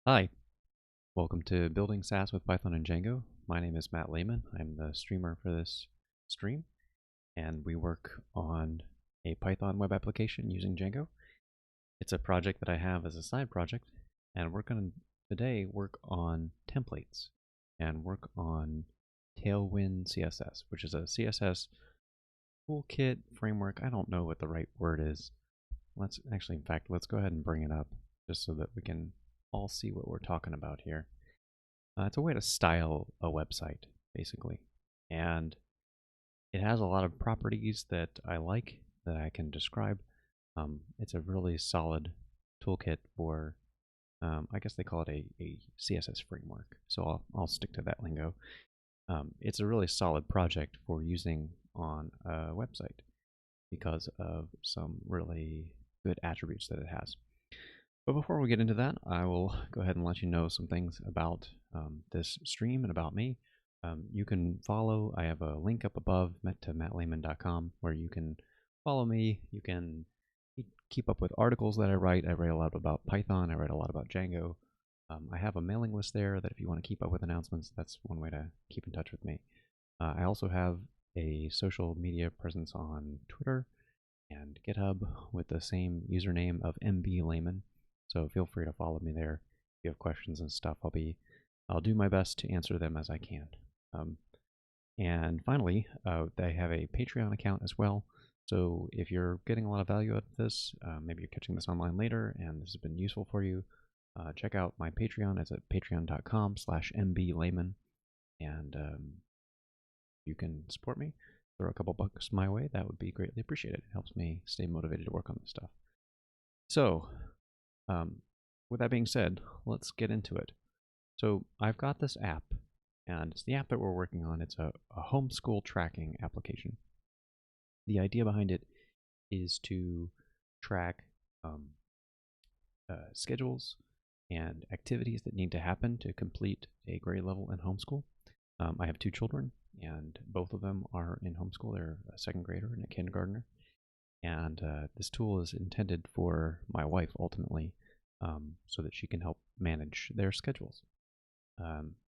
Hi, welcome to Building SaaS with Python and Django. My name is Matt Lehman. I'm the streamer for this stream, and we work on a Python web application using Django. It's a project that I have as a side project, and we're going to today work on templates and work on Tailwind CSS, which is a CSS toolkit framework. I don't know what the right word is. In fact, let's go ahead and bring it up just so that we can all see what we're talking about here. It's a way to style a website, basically. And it has a lot of properties that I like that I can describe. It's a really solid toolkit for, I guess they call it a CSS framework. So I'll stick to that lingo. It's a really solid project for using on a website because of some really good attributes that it has. But before we get into that, I will go ahead and let you know some things about this stream and about me. You can follow, I have a link up above to mattlehman.com where you can follow me. You can keep up with articles that I write. I write a lot about Python. I write a lot about Django. I have a mailing list there that if you want to keep up with announcements, that's one way to keep in touch with me. I also have a social media presence on Twitter and GitHub with the same username of MBLehman. So feel free to follow me there. If you have questions and stuff, I'll do my best to answer them as I can. And finally, they have a Patreon account as well. So if you're getting a lot of value out of this, maybe you're catching this online later and this has been useful for you, check out my Patreon. It's at patreon.com/mblehman. And you can support me. Throw a couple bucks my way. That would be greatly appreciated. It helps me stay motivated to work on this stuff. So, with that being said, let's get into it. So I've got this app, and it's the app that we're working on. It's a homeschool tracking application. The idea behind it is to track schedules and activities that need to happen to complete a grade level in homeschool. I have two children, and both of them are in homeschool. They're a second grader and a kindergartner. And this tool is intended for my wife ultimately, so that she can help manage their schedules.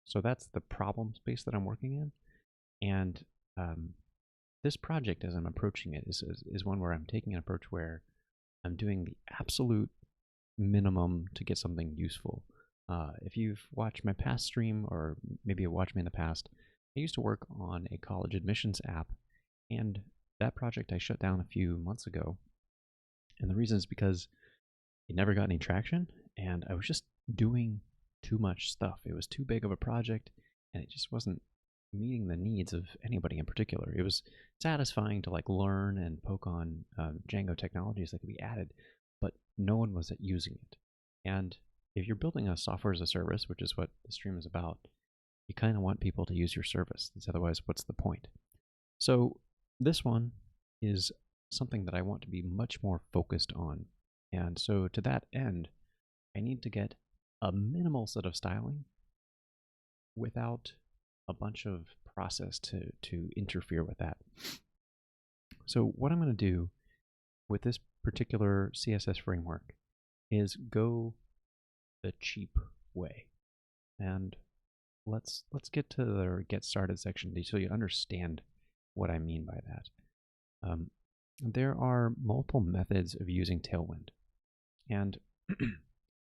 So that's the problem space that I'm working in. And this project, as I'm approaching it, is one where I'm taking an approach where I'm doing the absolute minimum to get something useful. If you've watched my past stream, or maybe you've watched me in the past, I used to work on a college admissions app, and that project I shut down a few months ago. And the reason is because it never got any traction, and I was just doing too much stuff. It was too big of a project, and it just wasn't meeting the needs of anybody in particular. It was satisfying to like learn and poke on Django technologies that could be added, but no one was using it. And if you're building a software as a service, which is what the stream is about, you kind of want people to use your service. Otherwise, what's the point? So this one is something that I want to be much more focused on. And so to that end, I need to get a minimal set of styling without a bunch of process to interfere with that. So what I'm going to do with this particular CSS framework is go the cheap way. And let's get to the get started section so you understand what I mean by that. There are multiple methods of using Tailwind. And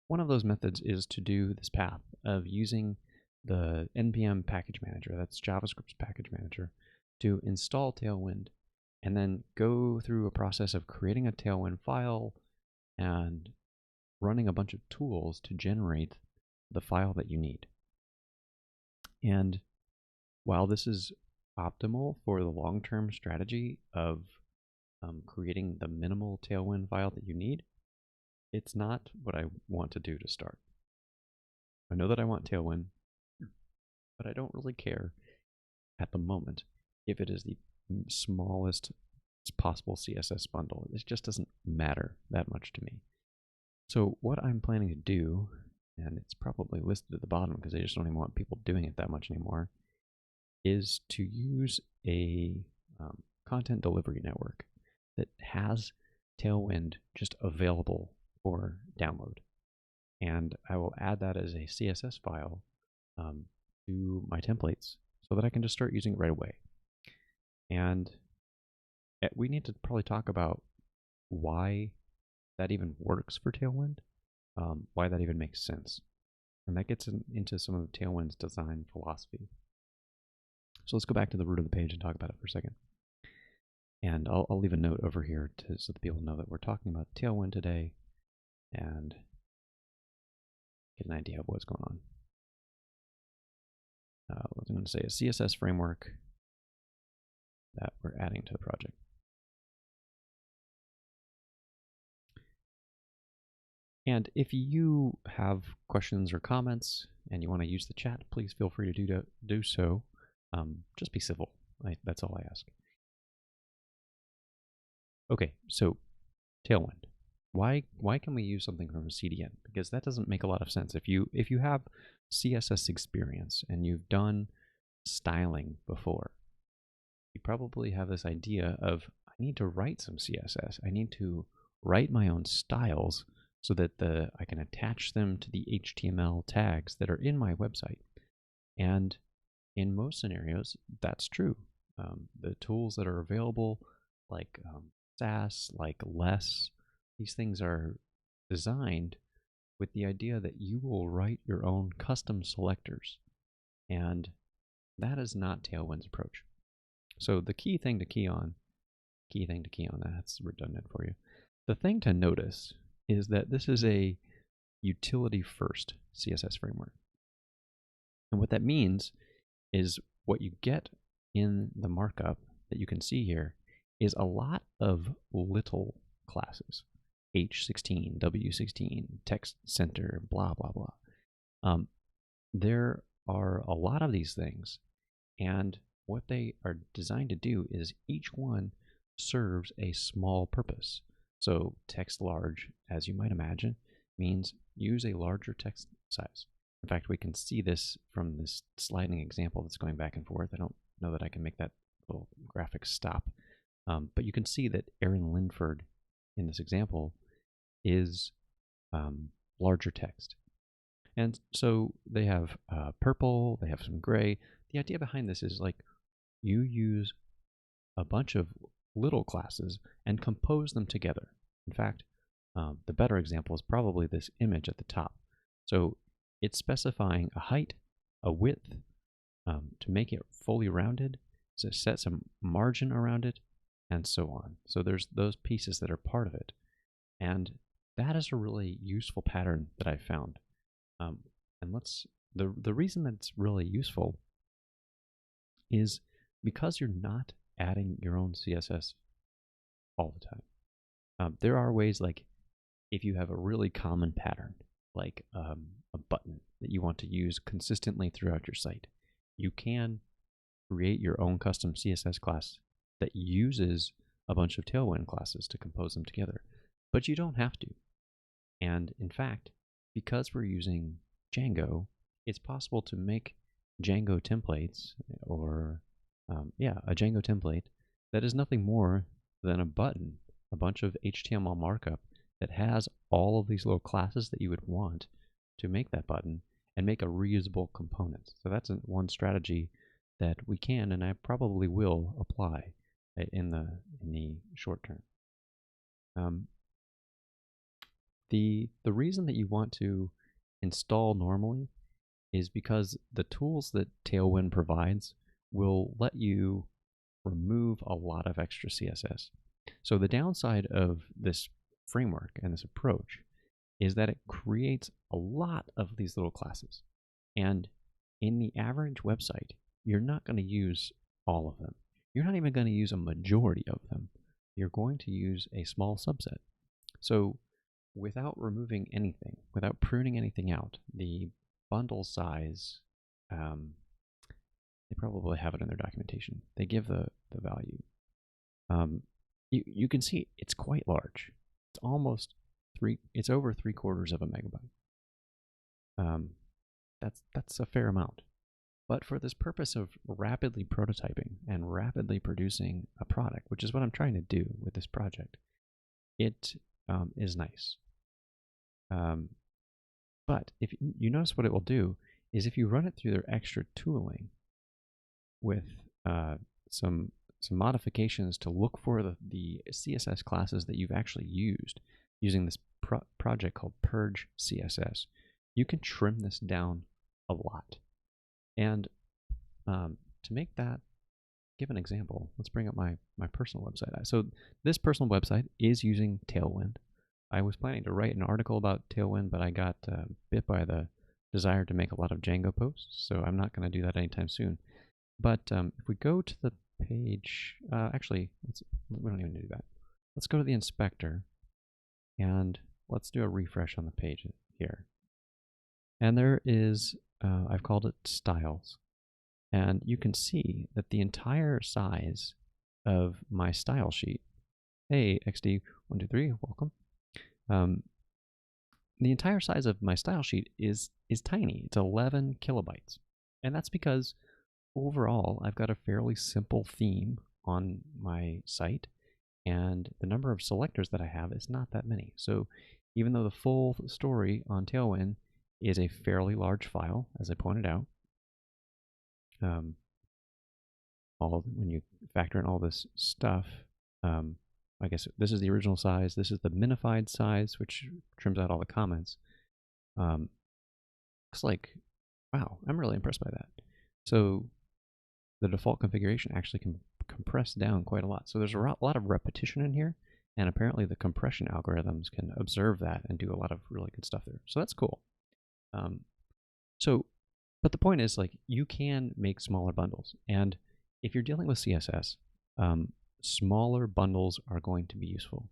one of those methods is to do this path of using the npm package manager, that's JavaScript's package manager, to install Tailwind and then go through a process of creating a Tailwind file and running a bunch of tools to generate the file that you need. And while this is optimal for the long-term strategy of creating the minimal Tailwind file that you need, it's not what I want to do to start. I know that I want Tailwind, but I don't really care at the moment if it is the smallest possible CSS bundle. It just doesn't matter that much to me. So what I'm planning to do, and it's probably listed at the bottom because I just don't even want people doing it that much anymore, is to use a content delivery network that has Tailwind just available for download. and I will add that as a CSS file to my templates so that I can just start using it right away. And we need to probably talk about why that even works for Tailwind, why that even makes sense. And that gets into some of Tailwind's design philosophy. So let's go back to the root of the page and talk about it for a second. And I'll leave a note over here so that people know that we're talking about Tailwind today and get an idea of what's going on. What I'm going to say, a CSS framework that we're adding to the project. And if you have questions or comments and you want to use the chat, please feel free to do so. Just be civil. That's all I ask. Okay, so Tailwind. Why can we use something from a CDN? Because that doesn't make a lot of sense. If you have CSS experience and you've done styling before, you probably have this idea of, I need to write some CSS. I need to write my own styles so that I can attach them to the HTML tags that are in my website. And in most scenarios, that's true. The tools that are available, like SaaS, like Less, these things are designed with the idea that you will write your own custom selectors. And that is not Tailwind's approach. So the key thing to key on, that's redundant for you. The thing to notice is that this is a utility-first CSS framework. And what that means is what you get in the markup that you can see here is a lot of little classes. H16, W16, text center, blah, blah, blah. There are a lot of these things, and what they are designed to do is each one serves a small purpose. So text large, as you might imagine, means use a larger text size. In fact, we can see this from this sliding example that's going back and forth. I don't know that I can make that little graphic stop, but you can see that Aaron Linford in this example is larger text. And so they have purple, they have some gray. The idea behind this is like you use a bunch of little classes and compose them together. In fact, the better example is probably this image at the top. So it's specifying a height, a width, to make it fully rounded, so set some margin around it, and so on. So there's those pieces that are part of it. And that is a really useful pattern that I found. And the reason that it's really useful is because you're not adding your own CSS all the time. There are ways, like if you have a really common pattern, like a button that you want to use consistently throughout your site, you can create your own custom CSS class that uses a bunch of Tailwind classes to compose them together. But you don't have to. And in fact, because we're using Django, it's possible to make Django templates, or a Django template that is nothing more than a button, a bunch of HTML markup that has all of these little classes that you would want to make that button and make a reusable component. So that's one strategy that we can, and I probably will, apply in the short term. The reason that you want to install normally is because the tools that Tailwind provides will let you remove a lot of extra CSS. So the downside of this framework and this approach is that it creates a lot of these little classes. And in the average website, you're not going to use all of them. You're not even going to use a majority of them. You're going to use a small subset. So without removing anything, without pruning anything out, the bundle size, they probably have it in their documentation. They give the value. You can see it's quite large. It's over 3/4 of a megabyte. That's a fair amount. But for this purpose of rapidly prototyping and rapidly producing a product, which is what I'm trying to do with this project, it is nice. But if you notice what it will do is if you run it through their extra tooling with some modifications to look for the CSS classes that you've actually used using this project called Purge CSS, you can trim this down a lot. And to make that, give an example, let's bring up my personal website. So this personal website is using Tailwind. I was planning to write an article about Tailwind, but I got bit by the desire to make a lot of Django posts, so I'm not going to do that anytime soon. But if we go to the page, actually, we don't even do that. Let's go to the inspector, and let's do a refresh on the page here. And there is, I've called it styles. And you can see that the entire size of my style sheet, hey, XD123, welcome. The entire size of my style sheet is tiny. It's 11 kilobytes. And that's because overall, I've got a fairly simple theme on my site, and the number of selectors that I have is not that many. So even though the full story on Tailwind is a fairly large file, as I pointed out, when you factor in all this stuff, I guess this is the original size, this is the minified size, which trims out all the comments. Looks like, wow, I'm really impressed by that. So the default configuration actually can compress down quite a lot. So there's a lot of repetition in here, and apparently the compression algorithms can observe that and do a lot of really good stuff there. So that's cool. But the point is, like, you can make smaller bundles, and if you're dealing with CSS, smaller bundles are going to be useful.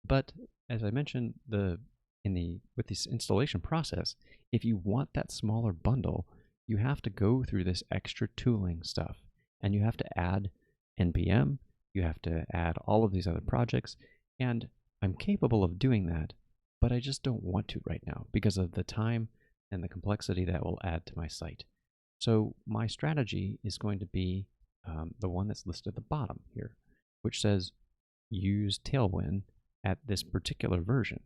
But as I mentioned, with this installation process, if you want that smaller bundle, you have to go through this extra tooling stuff, and you have to add NPM, you have to add all of these other projects, and I'm capable of doing that, but I just don't want to right now because of the time and the complexity that will add to my site. So my strategy is going to be the one that's listed at the bottom here, which says use Tailwind at this particular version.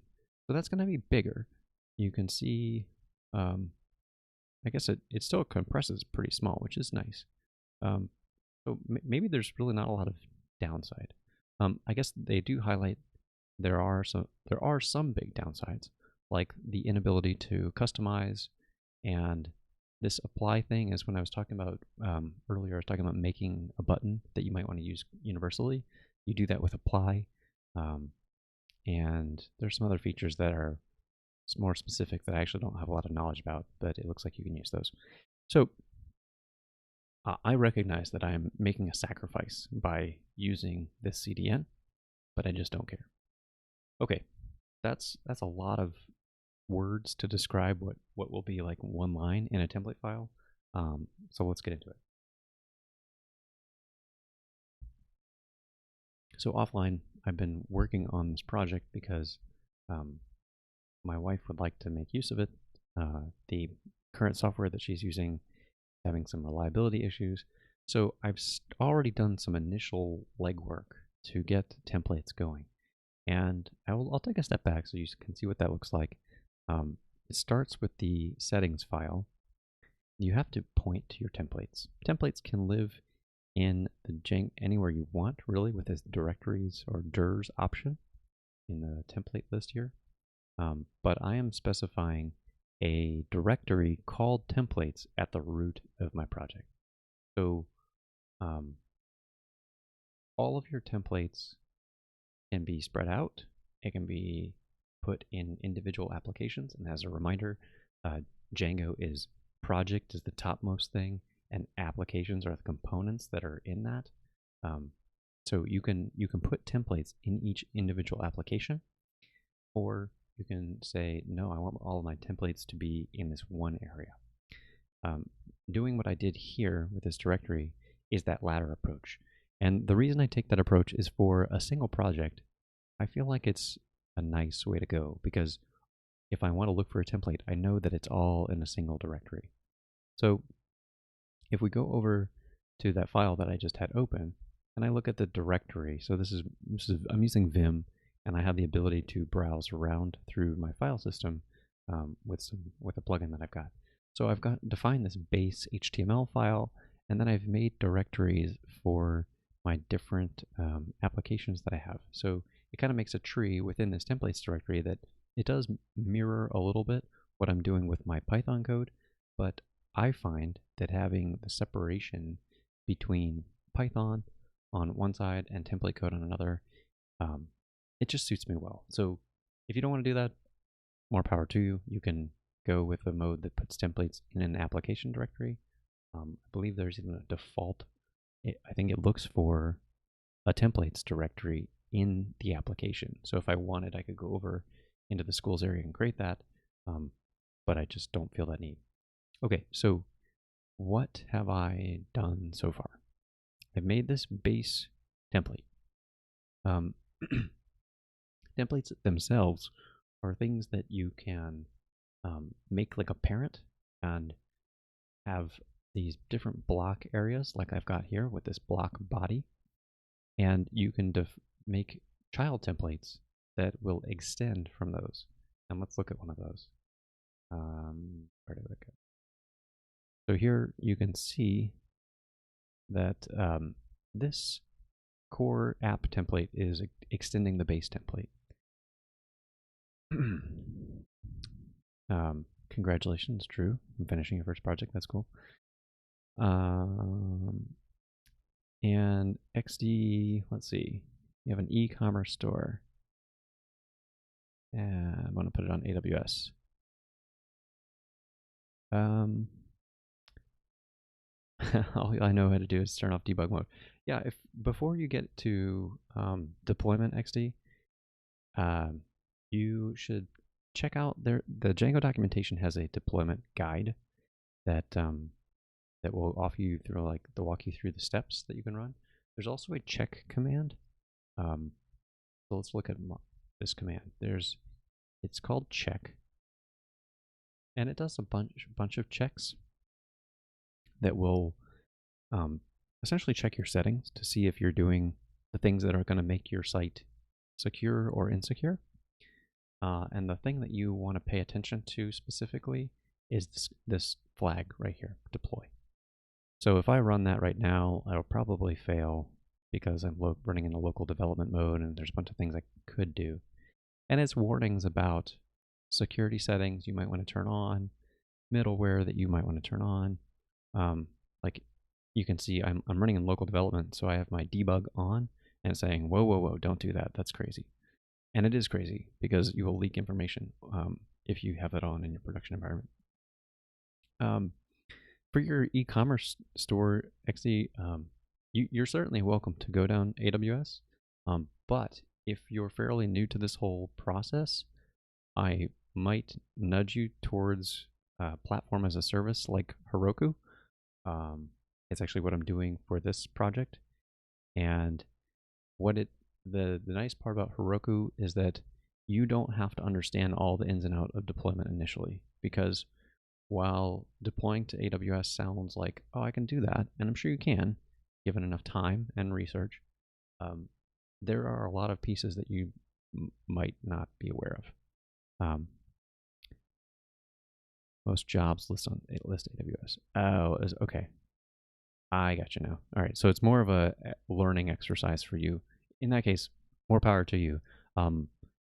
So that's going to be bigger. You can see, I guess it still compresses pretty small, which is nice. So maybe there's really not a lot of downside. I guess they do highlight there are some big downsides, like the inability to customize, and this apply thing is when I was talking about earlier, I was talking about making a button that you might want to use universally. You do that with apply, and there's some other features that are more specific that I actually don't have a lot of knowledge about, but it looks like you can use those. So I recognize that I'm making a sacrifice by using this CDN, but I just don't care. Okay, that's a lot of words to describe what will be like one line in a template file. So let's get into it. So offline, I've been working on this project because my wife would like to make use of it. The current software that she's using is having some reliability issues. So I've already done some initial legwork to get templates going. And I'll take a step back so you can see what that looks like. It starts with the settings file. You have to point to your templates. Templates can live in the anywhere you want, really, with this directories or DIRs option in the template list here. But I am specifying a directory called templates at the root of my project. So all of your templates can be spread out. It can be put in individual applications. And as a reminder, Django is project is the topmost thing, and applications are the components that are in that. So you can put templates in each individual application, or you can say, no, I want all of my templates to be in this one area. Doing what I did here with this directory is that latter approach. And the reason I take that approach is for a single project, I feel like it's a nice way to go, because if I want to look for a template, I know that it's all in a single directory. So if we go over to that file that I just had open, and I look at the directory, so this is I'm using Vim, and I have the ability to browse around through my file system with a plugin that I've got. So I've got defined this base HTML file, and then I've made directories for my different applications that I have. So it kind of makes a tree within this templates directory that it does mirror a little bit what I'm doing with my Python code, but I find that having the separation between Python on one side and template code on another, it just suits me well. So if you don't want to do that, more power to you. You can go with a mode that puts templates in an application directory. I believe there's even a default. I think it looks for a templates directory in the application. So if I wanted, I could go over into the schools area and create that, but I just don't feel that need. Okay, so what have I done so far? I've made this base template. Templates themselves are things that you can make like a parent and have these different block areas like I've got here with this block body, and you can make child templates that will extend from those. And let's look at one of those. Where did it go? So here you can see that this core app template is extending the base template. Congratulations, Drew, on finishing your first project. That's cool. And XD, let's see. You have an e-commerce store. And I'm going to put it on AWS. All I know how to do is turn off debug mode. Yeah, if before you get to deployment XD, you should check out the Django documentation has a deployment guide that that will offer you through walk you through the steps that you can run. There's also a check command. So let's look at this command. It's called check, and it does a bunch of checks that will essentially check your settings to see if you're doing the things that are going to make your site secure or insecure. And the thing that you want to pay attention to specifically is this flag right here, deploy. So if I run that right now, it'll probably fail because I'm running in a local development mode and there's a bunch of things I could do. And it's warnings about security settings you might want to turn on, middleware that you might want to turn on. Like you can see I'm running in local development, so I have my debug on and it's saying, whoa, whoa, whoa, don't do that. That's crazy. And it is crazy because you will leak information if you have it on in your production environment. For your e-commerce store, XD, you're certainly welcome to go down AWS. But if you're fairly new to this whole process, I might nudge you towards platform as a service like Heroku. It's actually what I'm doing for this project. And the nice part about Heroku is that you don't have to understand all the ins and outs of deployment initially, because while deploying to AWS sounds like, oh, I can do that, and I'm sure you can, given enough time and research, there are a lot of pieces that you might not be aware of. Most jobs list AWS. Oh, okay. I got you now. All right, so it's more of a learning exercise for you. In that case, more power to you.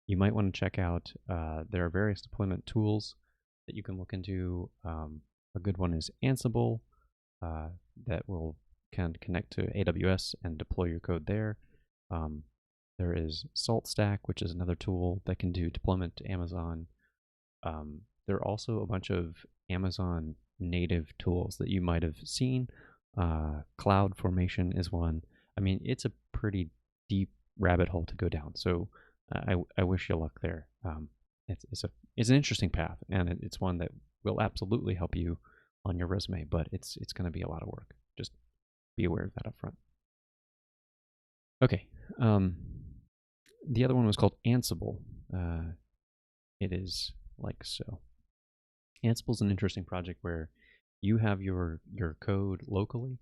You might want to check out, there are various deployment tools that you can look into. A good one is Ansible, that can connect to AWS and deploy your code there. There is SaltStack, which is another tool that can do deployment to Amazon. There are also a bunch of Amazon native tools that you might have seen. CloudFormation is one. I mean, it's a pretty deep rabbit hole to go down. So I wish you luck there. It's an interesting path, and it's one that will absolutely help you on your resume, but it's going to be a lot of work. Just be aware of that up front. Okay. The other one was called Ansible. It is like so. Ansible is an interesting project where you have your code locally,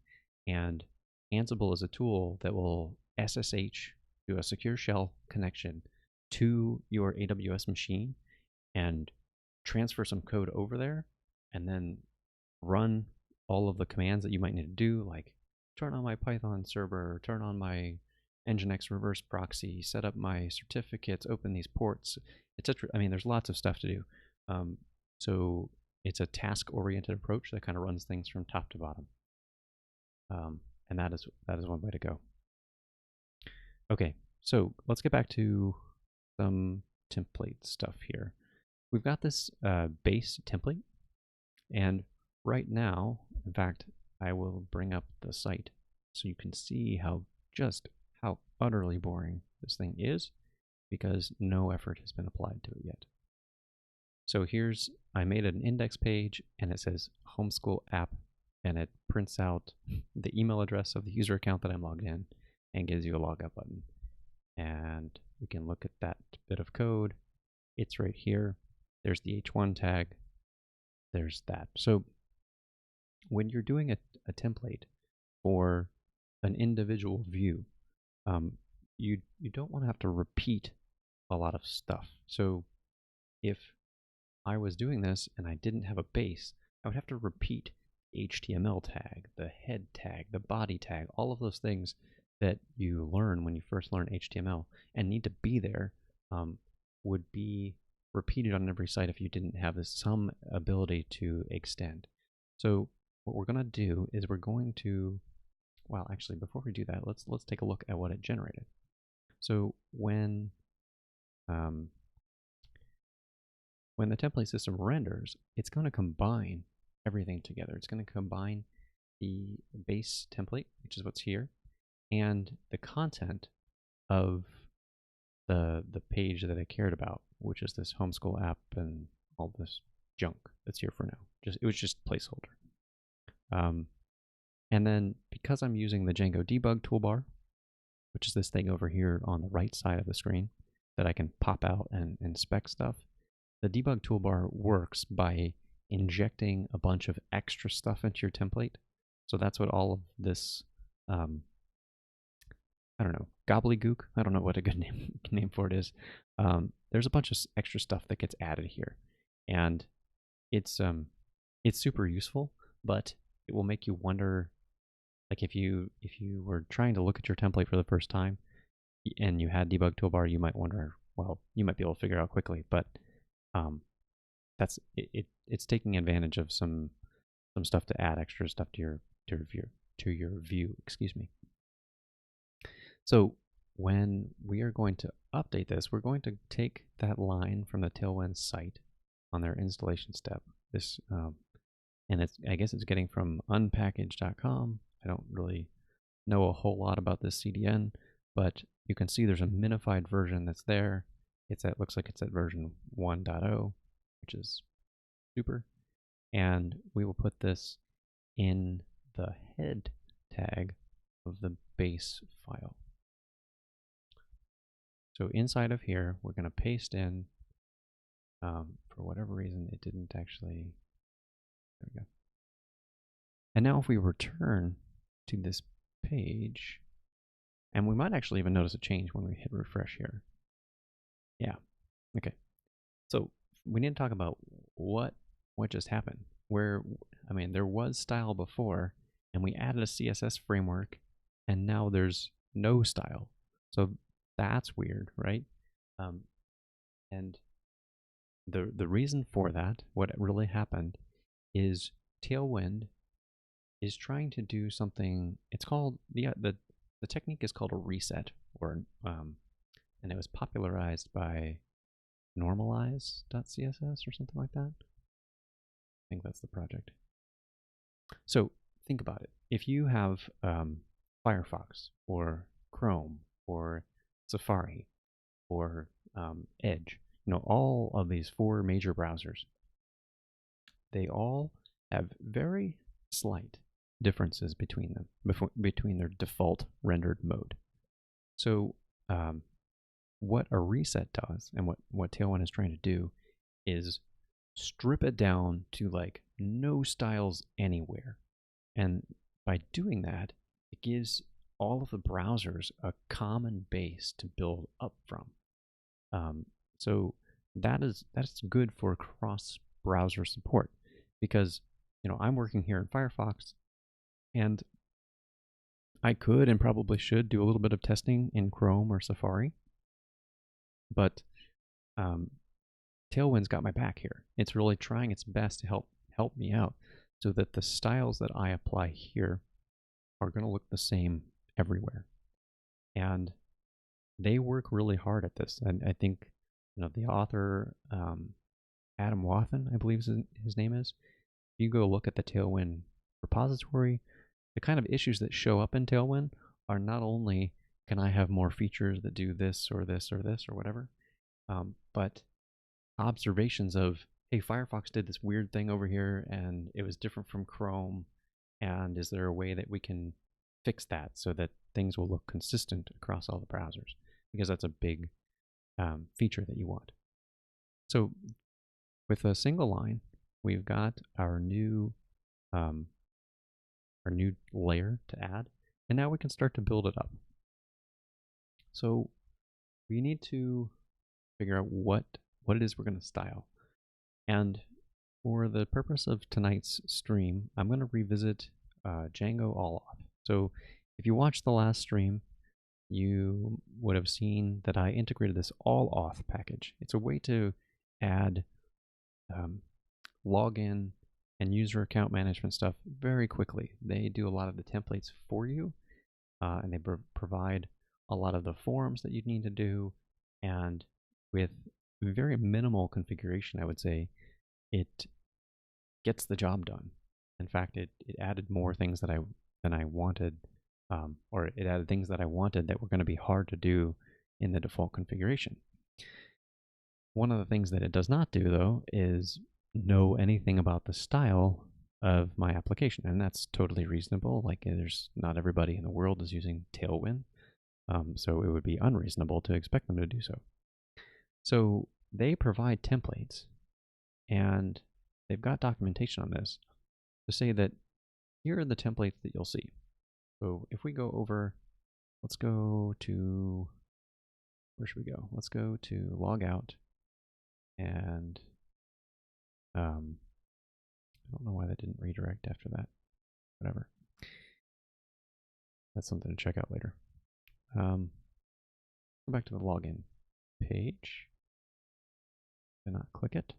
and Ansible is a tool that will SSH, do a secure shell connection to your AWS machine, and transfer some code over there and then run all of the commands that you might need to do, like turn on my Python server, turn on my Nginx reverse proxy, set up my certificates, open these ports, etc. I mean, there's lots of stuff to do. So it's a task-oriented approach that kind of runs things from top to bottom. And that is one way to go. Okay, so let's get back to some template stuff here. We've got this base template, and right now, in fact, I will bring up the site so you can see how utterly boring this thing is, because no effort has been applied to it yet. So I made an index page, and it says homeschool app, and it prints out the email address of the user account that I'm logged in and gives you a logout button. And we can look at that bit of code. It's right here. There's the H1 tag. There's that. So when you're doing a template for an individual view, you don't want to have to repeat a lot of stuff. So if I was doing this and I didn't have a base, I would have to repeat the HTML tag, the head tag, the body tag, all of those things that you learn when you first learn HTML and need to be there, would be repeated on every site if you didn't have some ability to extend. So what we're going to do is we're going to, well, actually, before we do that, let's take a look at what it generated. So when the template system renders, it's going to combine everything together. It's going to combine the base template, which is what's here, and the content of the page that I cared about, which is this homeschool app and all this junk that's here for now. It was just placeholder. And then because I'm using the Django Debug toolbar, which is this thing over here on the right side of the screen that I can pop out and inspect stuff, the debug toolbar works by injecting a bunch of extra stuff into your template. So that's what all of this, I don't know, gobbledygook, I don't know what a good name for it is. There's a bunch of extra stuff that gets added here. And it's super useful, but it will make you wonder, like if you were trying to look at your template for the first time and you had debug toolbar, you might wonder, well, you might be able to figure it out quickly, but it's taking advantage of some stuff to add extra stuff to your view, excuse me. So when we are going to update this, we're going to take that line from the Tailwind site on their installation step. This and I guess it's getting from unpackage.com. I don't really know a whole lot about this CDN, but you can see there's a minified version that's there. Looks like it's at version 1.0, which is super. And we will put this in the head tag of the base file. So inside of here, we're going to paste in, for whatever reason, it didn't actually, there we go. And now if we return to this page, and we might actually even notice a change when we hit refresh here. Yeah, okay. So we need to talk about what just happened. There was style before, and we added a CSS framework, and now there's no style. So that's weird, right? And the reason for that, what really happened, is Tailwind is trying to do something. It's called the technique is called a reset, and it was popularized by normalize.css or something like that. I think that's the project. So think about it. If you have Firefox or Chrome or Safari or Edge, all of these 4 major browsers, they all have very slight differences between them, between their default rendered mode. So what a reset does, and what Tailwind is trying to do, is strip it down to like no styles anywhere. And by doing that, it gives all of the browsers a common base to build up from. So that's good for cross-browser support, because I'm working here in Firefox, and I could and probably should do a little bit of testing in Chrome or Safari, but Tailwinds got my back here. It's really trying its best to help me out so that the styles that I apply here are going to look the same everywhere. And they work really hard at this. And I think the author, Adam Wathan, I believe his name is. If you go look at the Tailwind repository, the kind of issues that show up in Tailwind are not only can I have more features that do this or this or this or whatever, but observations of, hey, Firefox did this weird thing over here and it was different from Chrome, and is there a way that we can fix that so that things will look consistent across all the browsers? Because that's a big feature that you want. So with a single line, we've got our new layer to add, and now we can start to build it up. So we need to figure out what it is we're going to style. And for the purpose of tonight's stream, I'm going to revisit Django All Off. So if you watched the last stream, you would have seen that I integrated this All Off package. It's a way to add login and user account management stuff very quickly. They do a lot of the templates for you, and they provide a lot of the forms that you need to do, and with very minimal configuration, I would say, it gets the job done. In fact, it added more things than I wanted, or it added things that I wanted that were going to be hard to do in the default configuration. One of the things that it does not do, though, is know anything about the style of my application, and that's totally reasonable. Like, there's not everybody in the world is using Tailwind, so it would be unreasonable to expect them to do so. So they provide templates, and they've got documentation on this to say that here are the templates that you'll see. So if we go over, let's go to, where should we go? Let's go to Logout, and I don't know why that didn't redirect after that. Whatever. That's something to check out later. Go back to the login page. Do not click it.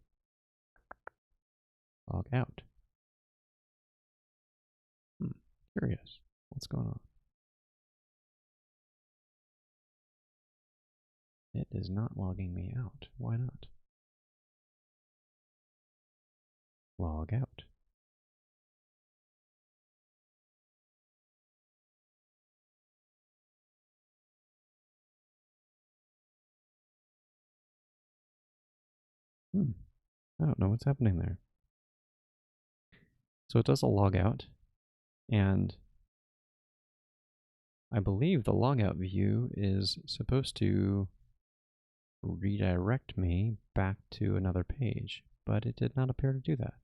Log out. Curious. What's going on? It is not logging me out. Why not? Log out. I don't know what's happening there. So it does a log out, and I believe the logout view is supposed to redirect me back to another page, but it did not appear to do that.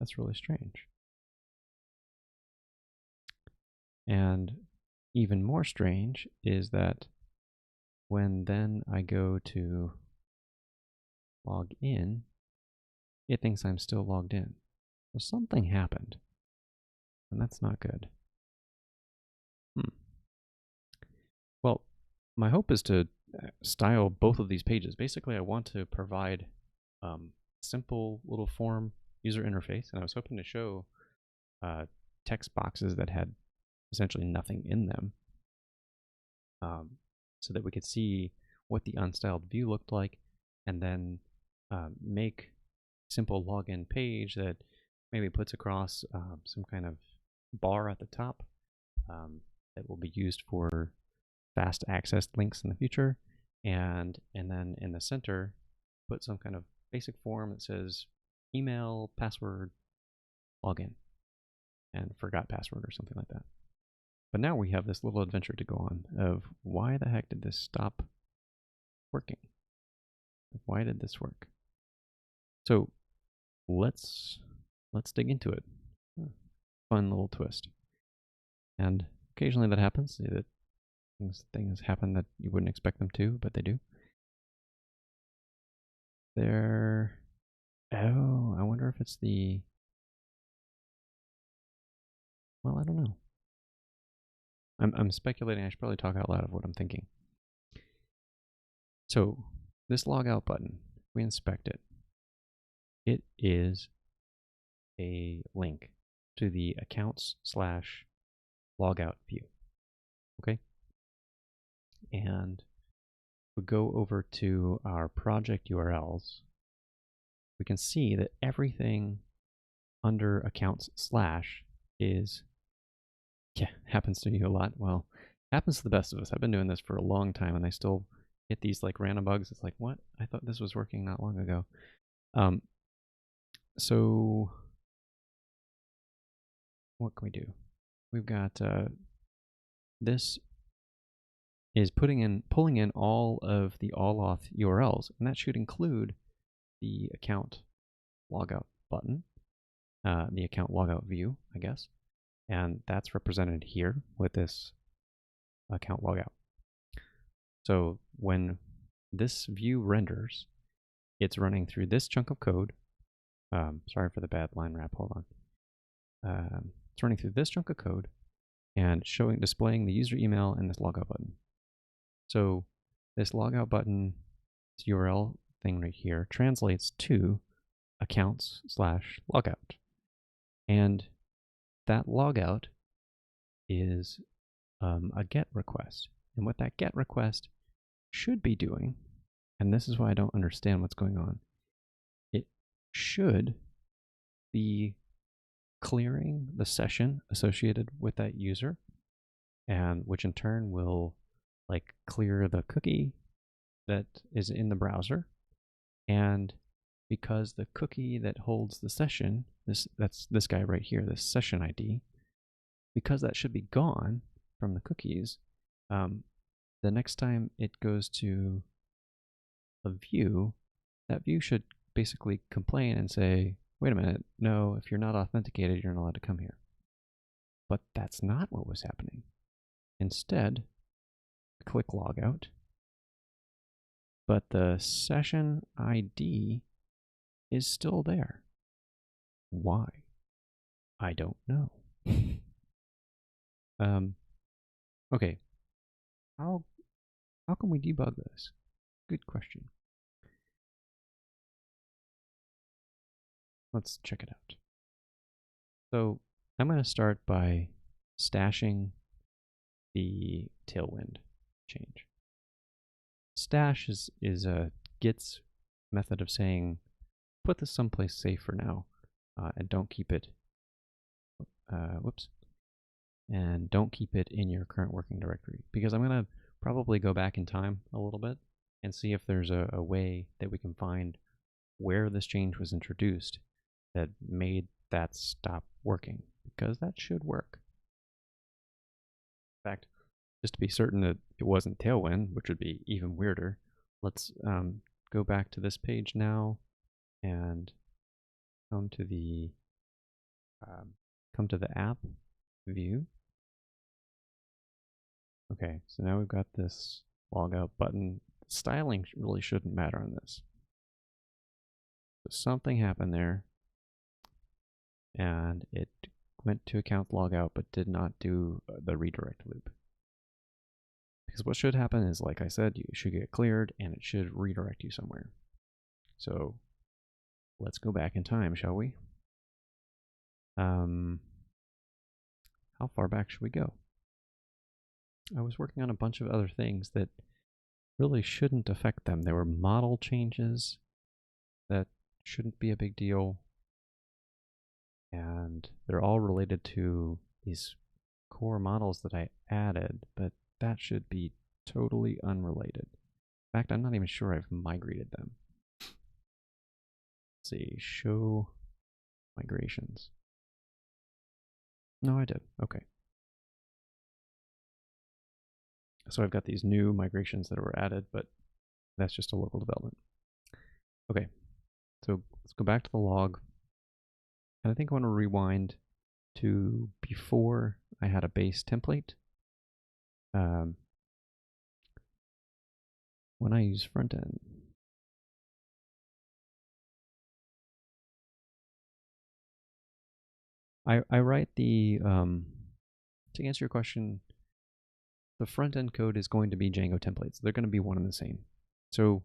That's really strange. And even more strange is that when then I go to log in, it thinks I'm still logged in. So something happened, and that's not good. Well, my hope is to style both of these pages. Basically, I want to provide simple little form user interface, and I was hoping to show text boxes that had essentially nothing in them, so that we could see what the unstyled view looked like, and then make a simple login page that maybe puts across some kind of bar at the top that will be used for fast access links in the future, and then in the center put some kind of basic form that says email, password, login, and forgot password or something like that. But now we have this little adventure to go on of why the heck did this stop working? Why did this work? So let's dig into it. Fun little twist. And occasionally that happens. That things happen that you wouldn't expect them to, but they do. there. Oh, I wonder if it's the. Well, I don't know. I'm speculating. I should probably talk out loud of what I'm thinking. So this logout button, if we inspect it, it is a link to the accounts/logout view. Okay. And we go over to our project URLs. We can see that everything under accounts/ is, yeah, happens to you a lot. Well, happens to the best of us. I've been doing this for a long time and I still hit these like random bugs. It's like, what? I thought this was working not long ago. So what can we do? We've got this is pulling in all of the all off URLs, and that should include the account logout button, the account logout view, I guess, and that's represented here with this account logout. So when this view renders, it's running through this chunk of code. Sorry for the bad line wrap. Hold on. It's running through this chunk of code and displaying the user email and this logout button. So this logout button, this URL thing right here, translates to accounts/logout. And that logout is a GET request. And what that GET request should be doing, and this is why I don't understand what's going on, it should be clearing the session associated with that user, and which in turn will like clear the cookie that is in the browser. And because the cookie that holds the session, that's this guy right here, this session ID, because that should be gone from the cookies, the next time it goes to a view, that view should basically complain and say, wait a minute, no, if you're not authenticated, you're not allowed to come here. But that's not what was happening. Instead, click logout, but the session ID is still there. Why? I don't know. Okay, how can we debug this? Good question. Let's check it out. So I'm going to start by stashing the Tailwind change. Stash is a Git's method of saying, put this someplace safe for now, and don't keep it, and don't keep it in your current working directory. Because I'm going to probably go back in time a little bit and see if there's a way that we can find where this change was introduced that made that stop working, because that should work. In fact, just to be certain that it wasn't Tailwind, which would be even weirder, let's go back to this page now and come to the app view. Okay, so now we've got this logout button. Styling really shouldn't matter on this. So something happened there, and it went to account logout but did not do the redirect loop. Because what should happen is, like I said, you should get cleared and it should redirect you somewhere. So let's go back in time, shall we? How far back should we go? I was working on a bunch of other things that really shouldn't affect them. There were model changes that shouldn't be a big deal. And they're all related to these core models that I added, but that should be totally unrelated. In fact, I'm not even sure I've migrated them. Let's see, show migrations. No, I did. Okay. So I've got these new migrations that were added, but that's just a local development. Okay, so let's go back to the log. And I think I want to rewind to before I had a base template. When I use front end, I write the, to answer your question, the front end code is going to be Django templates. They're going to be one and the same. So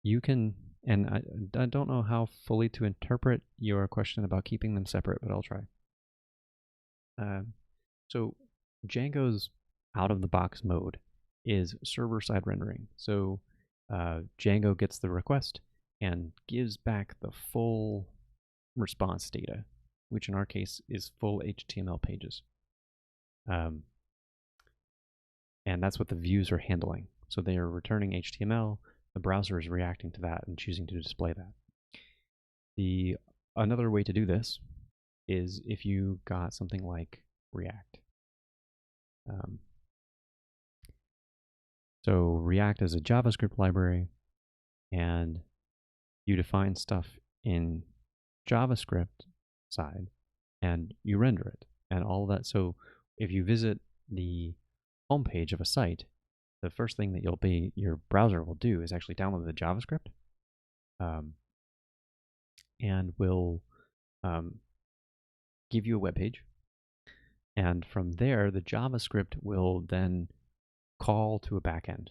you can, and I don't know how fully to interpret your question about keeping them separate, but I'll try. So Django's out-of-the-box mode is server-side rendering. So Django gets the request and gives back the full response data, which in our case is full HTML pages. And that's what the views are handling. So they are returning HTML, the browser is reacting to that and choosing to display that. Another way to do this is if you got something like React. So React is a JavaScript library, and you define stuff in JavaScript side, and you render it, and all of that. So if you visit the homepage of a site, the first thing that your browser will do is actually download the JavaScript, and will give you a web page. And from there, the JavaScript will then call to a backend.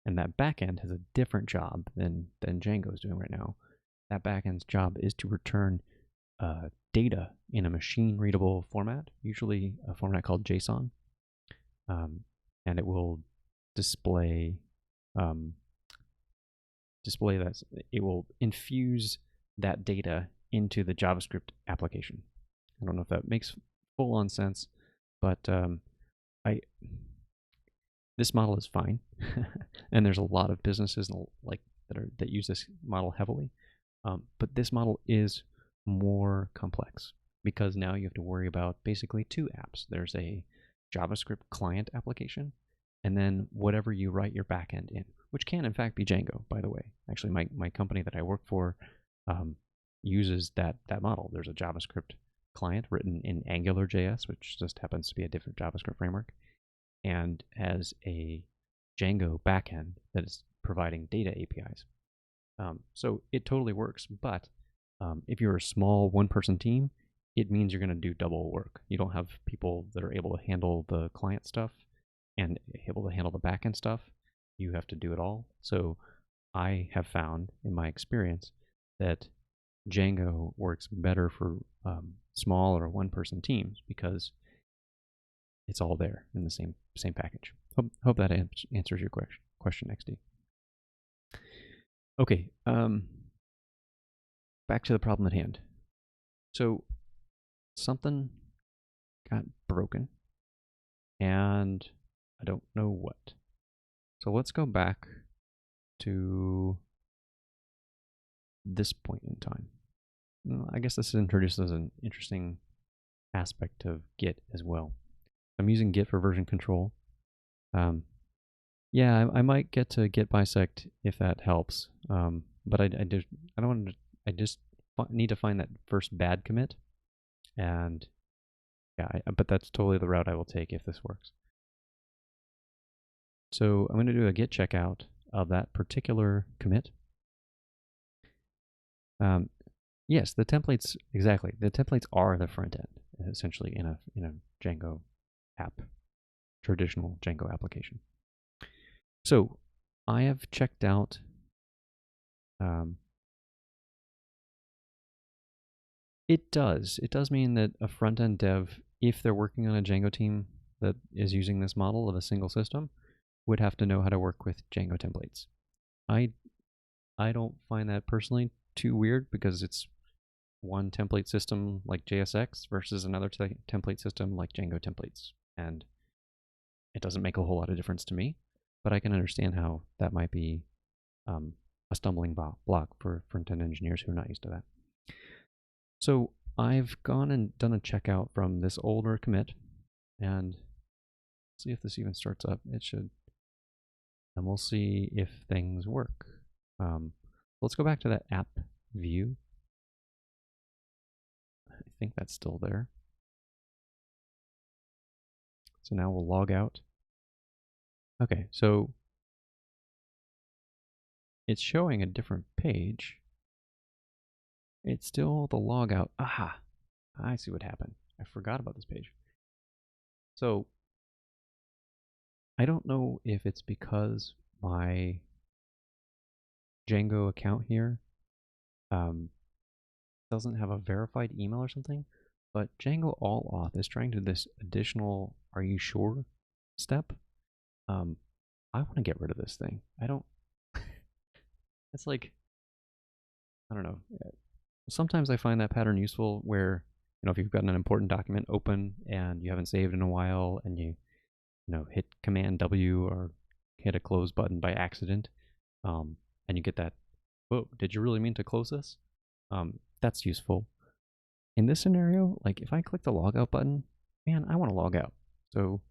And that backend has a different job than Django is doing right now. That backend's job is to return data in a machine-readable format, usually a format called JSON. And it will display that. It will infuse that data into the JavaScript application. I don't know if that makes full-on sense, but this model is fine, and there's a lot of businesses that use this model heavily. But this model is more complex because now you have to worry about basically two apps. There's a JavaScript client application, and then whatever you write your backend in, which can in fact be Django, by the way. Actually, my company that I work for uses that model. There's a JavaScript client written in AngularJS, which just happens to be a different JavaScript framework, and has a Django backend that is providing data APIs. So it totally works, but if you're a small one-person team, it means you're going to do double work. You don't have people that are able to handle the client stuff and able to handle the backend stuff. You have to do it all. So I have found in my experience that Django works better for small or one-person teams because it's all there in the same package. Hope that answers your question, XD. Okay, back to the problem at hand. So something got broken, and I don't know what. So let's go back to this point in time. I guess this introduces an interesting aspect of Git as well. I'm using Git for version control. Yeah, I might get to Git bisect if that helps. But I just need to find that first bad commit, and yeah, but that's totally the route I will take if this works. So I'm going to do a Git checkout of that particular commit. Yes, the templates, exactly. The templates are the front end, essentially, in a Django app, traditional Django application. So I have checked out it does mean that a front-end dev, if they're working on a Django team that is using this model of a single system, would have to know how to work with Django templates. I don't find that personally too weird because it's one template system like JSX versus another template system like Django templates. And it doesn't make a whole lot of difference to me, but I can understand how that might be a stumbling block for front-end engineers who are not used to that. So I've gone and done a checkout from this older commit, and see if this even starts up. It should. And we'll see if things work. Let's go back to that app view. I think that's still there. So now we'll log out. Okay, so it's showing a different page. It's still the logout. Aha! I see what happened. I forgot about this page. So I don't know if it's because my Django account here doesn't have a verified email or something, but Django All Off is trying to do this additional "Are you sure?" step. I want to get rid of this thing. I don't. It's like, I don't know. Sometimes I find that pattern useful where, if you've got an important document open and you haven't saved in a while and you hit Command W or hit a close button by accident, and you get that, "Whoa, did you really mean to close this?" That's useful. In this scenario, like if I click the logout button, man, I want to log out. So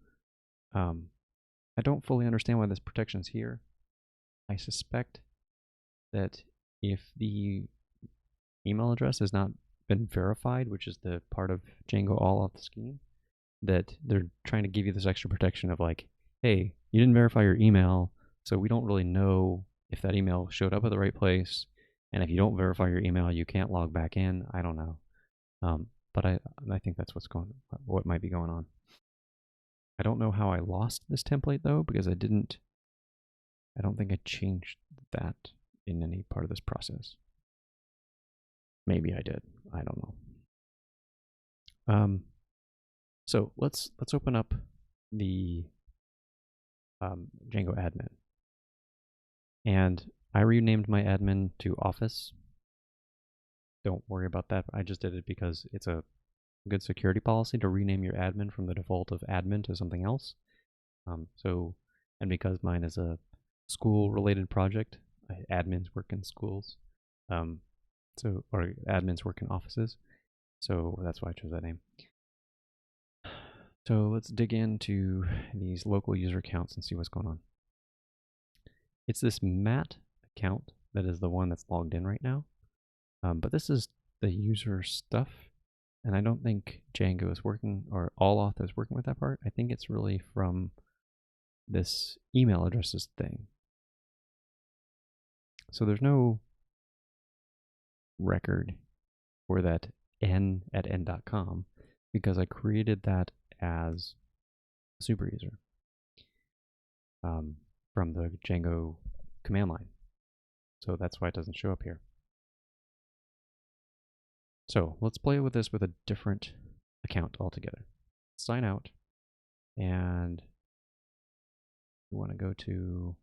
I don't fully understand why this protection's here. I suspect that if the email address has not been verified, which is the part of Django All Off the scheme, that they're trying to give you this extra protection of like, hey, you didn't verify your email, so we don't really know if that email showed up at the right place. And if you don't verify your email, you can't log back in. I don't know. But I think that's what might be going on. I don't know how I lost this template though, because I don't think I changed that in any part of this process. Maybe I did. I don't know. So let's open up the Django admin. And I renamed my admin to Office. Don't worry about that. I just did it because it's a good security policy to rename your admin from the default of admin to something else. And because mine is a school-related project, admins work in schools, or admins work in offices, so that's why I chose that name. So let's dig into these local user accounts and see what's going on. It's this Matt account that is the one that's logged in right now, but this is the user stuff, and I don't think Django is working, or All Off is working with that part. I think it's really from this email addresses thing. So there's no record for that n@n.com because I created that as a super user from the Django command line. So that's why it doesn't show up here. So let's play with this with a different account altogether. Sign out, and we want to go to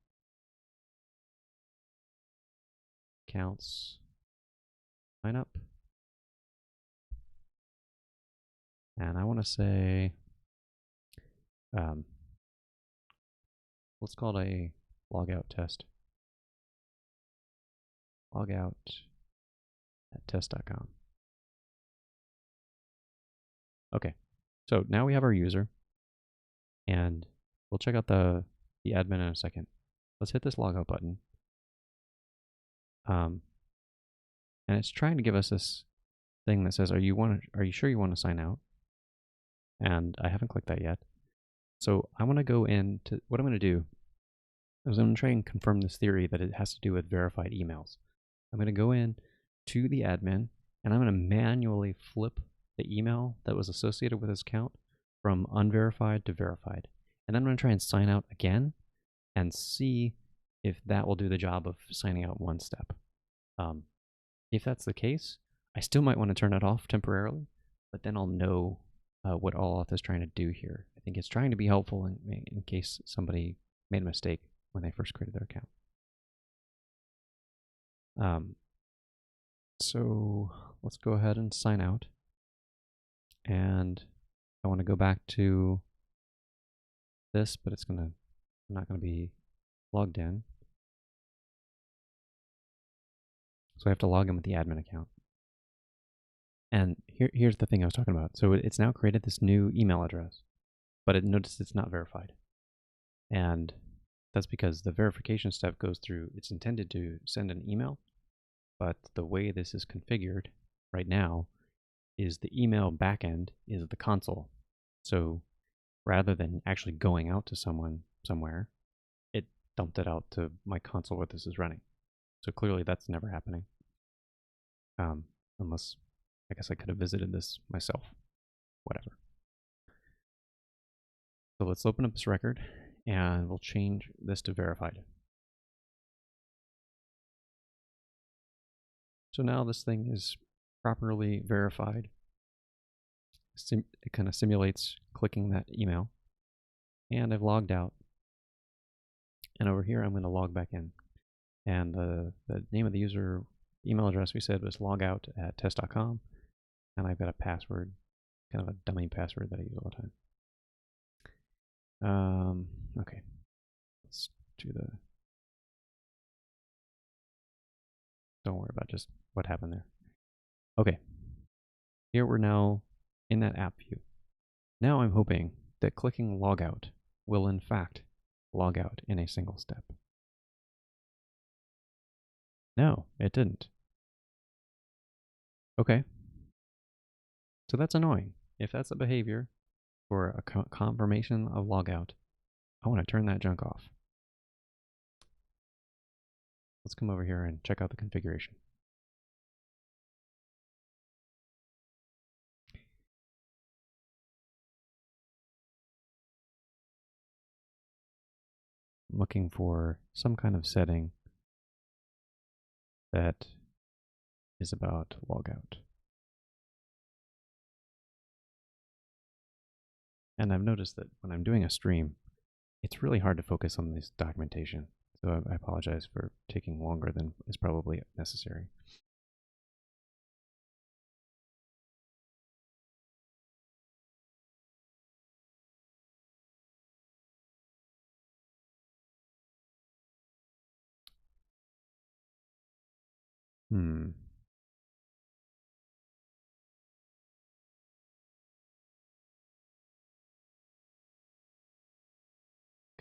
accounts, sign up, and I want to say, let's call it a logout test. Logout at test.com. Okay, so now we have our user, and we'll check out the admin in a second. Let's hit this logout button. And it's trying to give us this thing that says, are you sure you want to sign out? And I haven't clicked that yet. So I want to go into, what I'm going to do is I'm going to try and confirm this theory that it has to do with verified emails. I'm going to go in to the admin, and I'm going to manually flip the email that was associated with this account from unverified to verified. And then I'm going to try and sign out again and see if that will do the job of signing out one step. If that's the case, I still might want to turn it off temporarily, but then I'll know what All Off is trying to do here. I think it's trying to be helpful in case somebody made a mistake when they first created their account. So let's go ahead and sign out. And I want to go back to this, but I'm not going to be logged in. So I have to log in with the admin account. And here's the thing I was talking about. So it's now created this new email address, but notice it's not verified. And that's because the verification step goes through, it's intended to send an email, but the way this is configured right now is the email backend is the console. So rather than actually going out to someone somewhere, it dumped it out to my console where this is running. So clearly that's never happening. Unless I guess I could have visited this myself. Whatever. So let's open up this record and we'll change this to verified. So now this thing is properly verified. It kind of simulates clicking that email. And I've logged out. And over here, I'm going to log back in. And the name of the user email address we said was logout@test.com. And I've got a password, kind of a dummy password that I use all the time. Okay, let's do the, don't worry about just what happened there. Okay, here we're now in that app view. Now I'm hoping that clicking logout will in fact log out in a single step. No, it didn't. Okay, so that's annoying. If that's a behavior for a confirmation of logout, I want to turn that junk off. Let's come over here and check out the configuration. I'm looking for some kind of setting that is about logout. And I've noticed that when I'm doing a stream, it's really hard to focus on this documentation. So I apologize for taking longer than is probably necessary.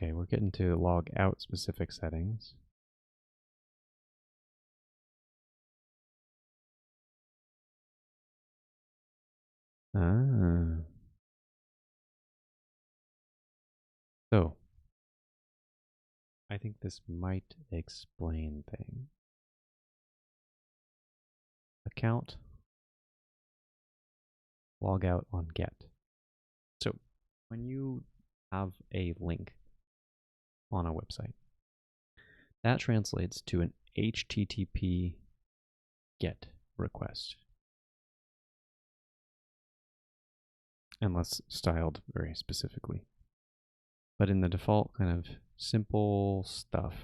Okay, we're getting to log out specific settings. So, I think this might explain things. Account, log out on get. So, when you have a link on a website, that translates to an HTTP GET request. Unless styled very specifically. But in the default kind of simple stuff,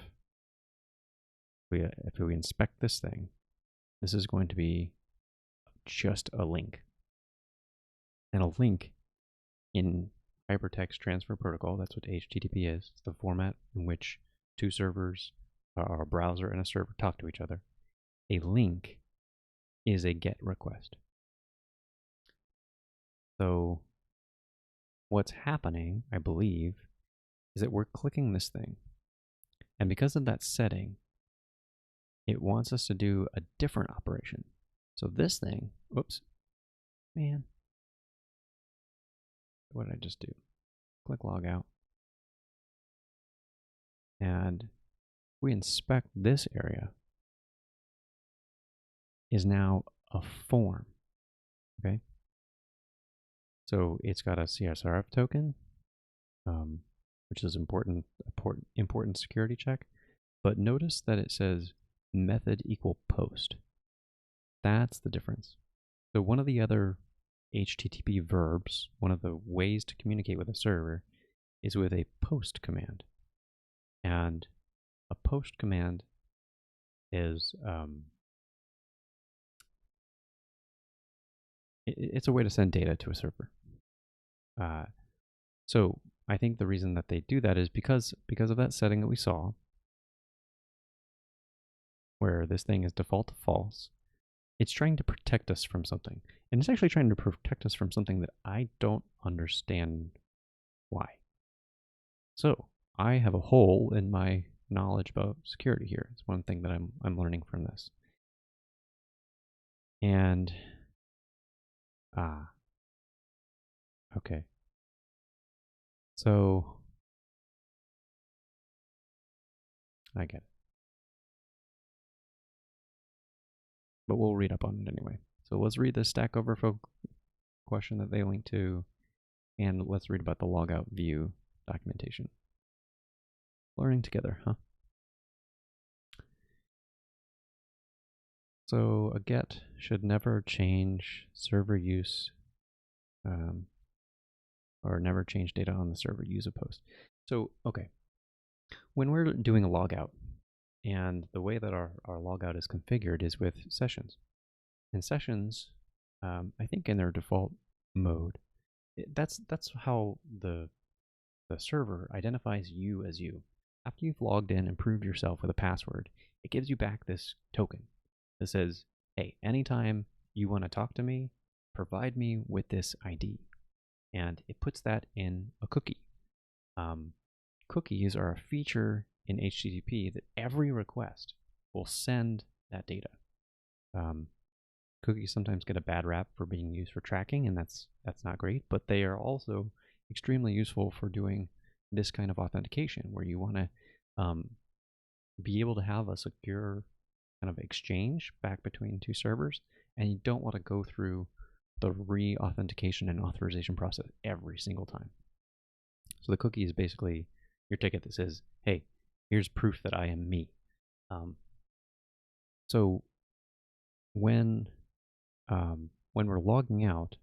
if we inspect this thing, this is going to be just a link. And a link in Hypertext Transfer Protocol, that's what HTTP is. It's the format in which two servers, or a browser and a server, talk to each other. A link is a GET request. So what's happening, I believe, is that we're clicking this thing. And because of that setting, it wants us to do a different operation. So this thing, whoops, man, what did I just do? Click logout. And we inspect this area, is now a form, okay? So it's got a CSRF token, which is important security check. But notice that it says method equal post. That's the difference. So one of the other HTTP verbs, one of the ways to communicate with a server, is with a post command. And a post command is it's a way to send data to a server. So I think the reason that they do that is because of that setting that we saw, where this thing is default to false. It's trying to protect us from something. And it's actually trying to protect us from something that I don't understand why. So I have a hole in my knowledge about security here. It's one thing that I'm learning from this. And okay. So I get it. But we'll read up on it anyway. So let's read the Stack Overflow question that they linked to, and let's read about the Logout view documentation. Learning together, huh? So a get should never change server use or never change data on the server, use a post. So, okay, when we're doing a logout, and the way that our logout is configured is with sessions. And sessions, I think in their default mode, that's how the server identifies you as you. After you've logged in and proved yourself with a password, it gives you back this token that says, hey, anytime you want to talk to me, provide me with this ID. And it puts that in a cookie. Cookies are a feature in HTTP that every request will send that data. Cookies sometimes get a bad rap for being used for tracking, and that's not great, but they are also extremely useful for doing this kind of authentication where you want to be able to have a secure kind of exchange back between two servers, and you don't want to go through the re-authentication and authorization process every single time. So the cookie is basically your ticket that says, hey, here's proof that I am me. So when we're logging out,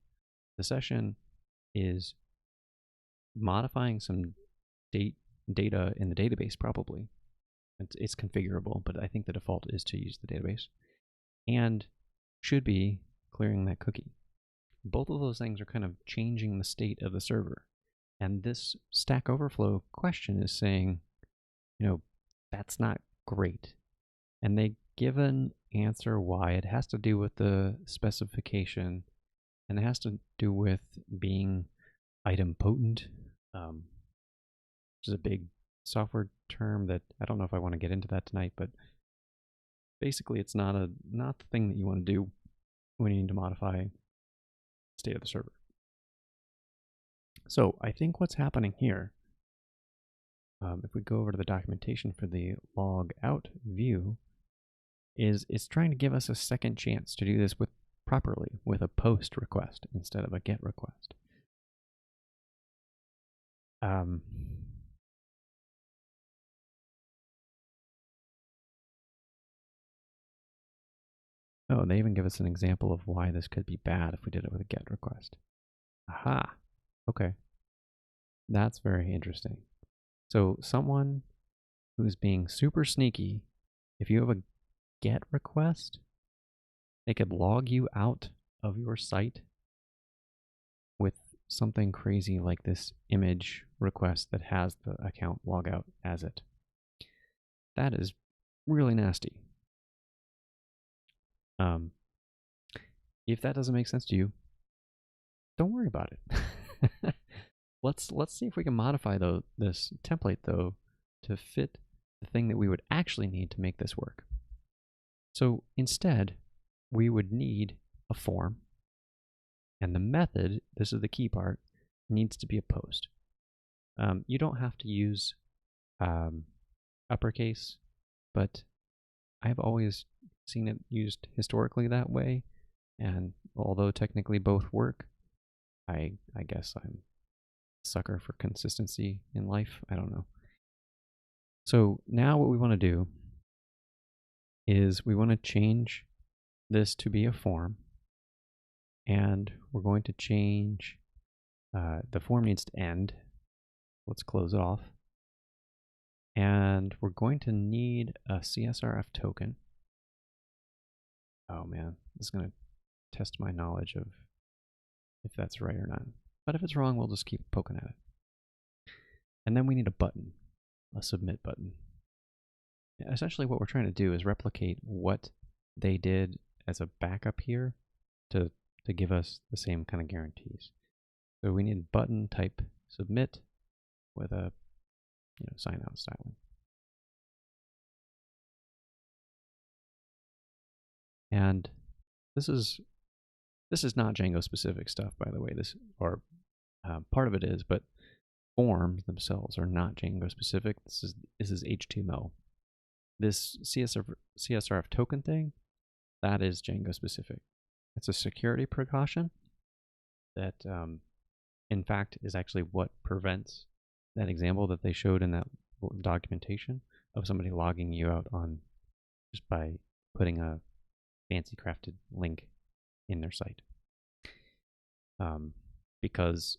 the session is modifying some data in the database probably. It's configurable, but I think the default is to use the database. And should be clearing that cookie. Both of those things are kind of changing the state of the server. And this Stack Overflow question is saying, that's not great. And they give an answer why. It has to do with the specification, and it has to do with being idempotent, which is a big software term that I don't know if I want to get into that tonight, but basically it's not the thing that you want to do when you need to modify the state of the server. So I think what's happening here, if we go over to the documentation for the Logout view, is it's trying to give us a second chance to do this properly with a post request instead of a get request. Oh, they even give us an example of why this could be bad if we did it with a get request. Aha, okay. That's very interesting. So someone who's being super sneaky, if you have a get request, they could log you out of your site with something crazy like this image request that has the account logout as it. That is really nasty. If that doesn't make sense to you, don't worry about it. Let's see if we can modify this template though to fit the thing that we would actually need to make this work. So instead, we would need a form, and the method, this is the key part, needs to be a post. You don't have to use uppercase, but I've always seen it used historically that way, and although technically both work, I guess I'm a sucker for consistency in life. I don't know. So now what we want to do is we want to change this to be a form, and we're going to change the form needs to end. Let's close it off. And we're going to need a CSRF token. Oh man, this is going to test my knowledge of if that's right or not. But if it's wrong, we'll just keep poking at it. And then we need a button, a submit button. Essentially what we're trying to do is replicate what they did as a backup here to give us the same kind of guarantees. So we need button type submit with a sign out styling. And this is not Django specific stuff, by the way. Part of it is, but forms themselves are not Django specific. This is HTML. This CSRF token thing, that is Django specific. It's a security precaution that, in fact, is actually what prevents that example that they showed in that documentation of somebody logging you out on just by putting a fancy crafted link in their site. Because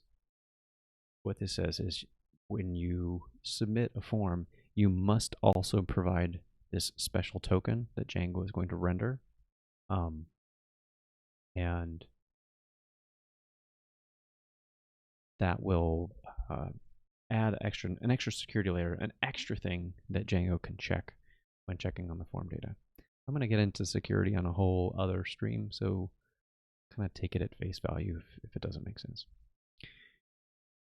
what this says is when you submit a form, you must also provide this special token that Django is going to render. And that will add an extra security layer, an extra thing that Django can check when checking on the form data. I'm going to get into security on a whole other stream, so kind of take it at face value if it doesn't make sense.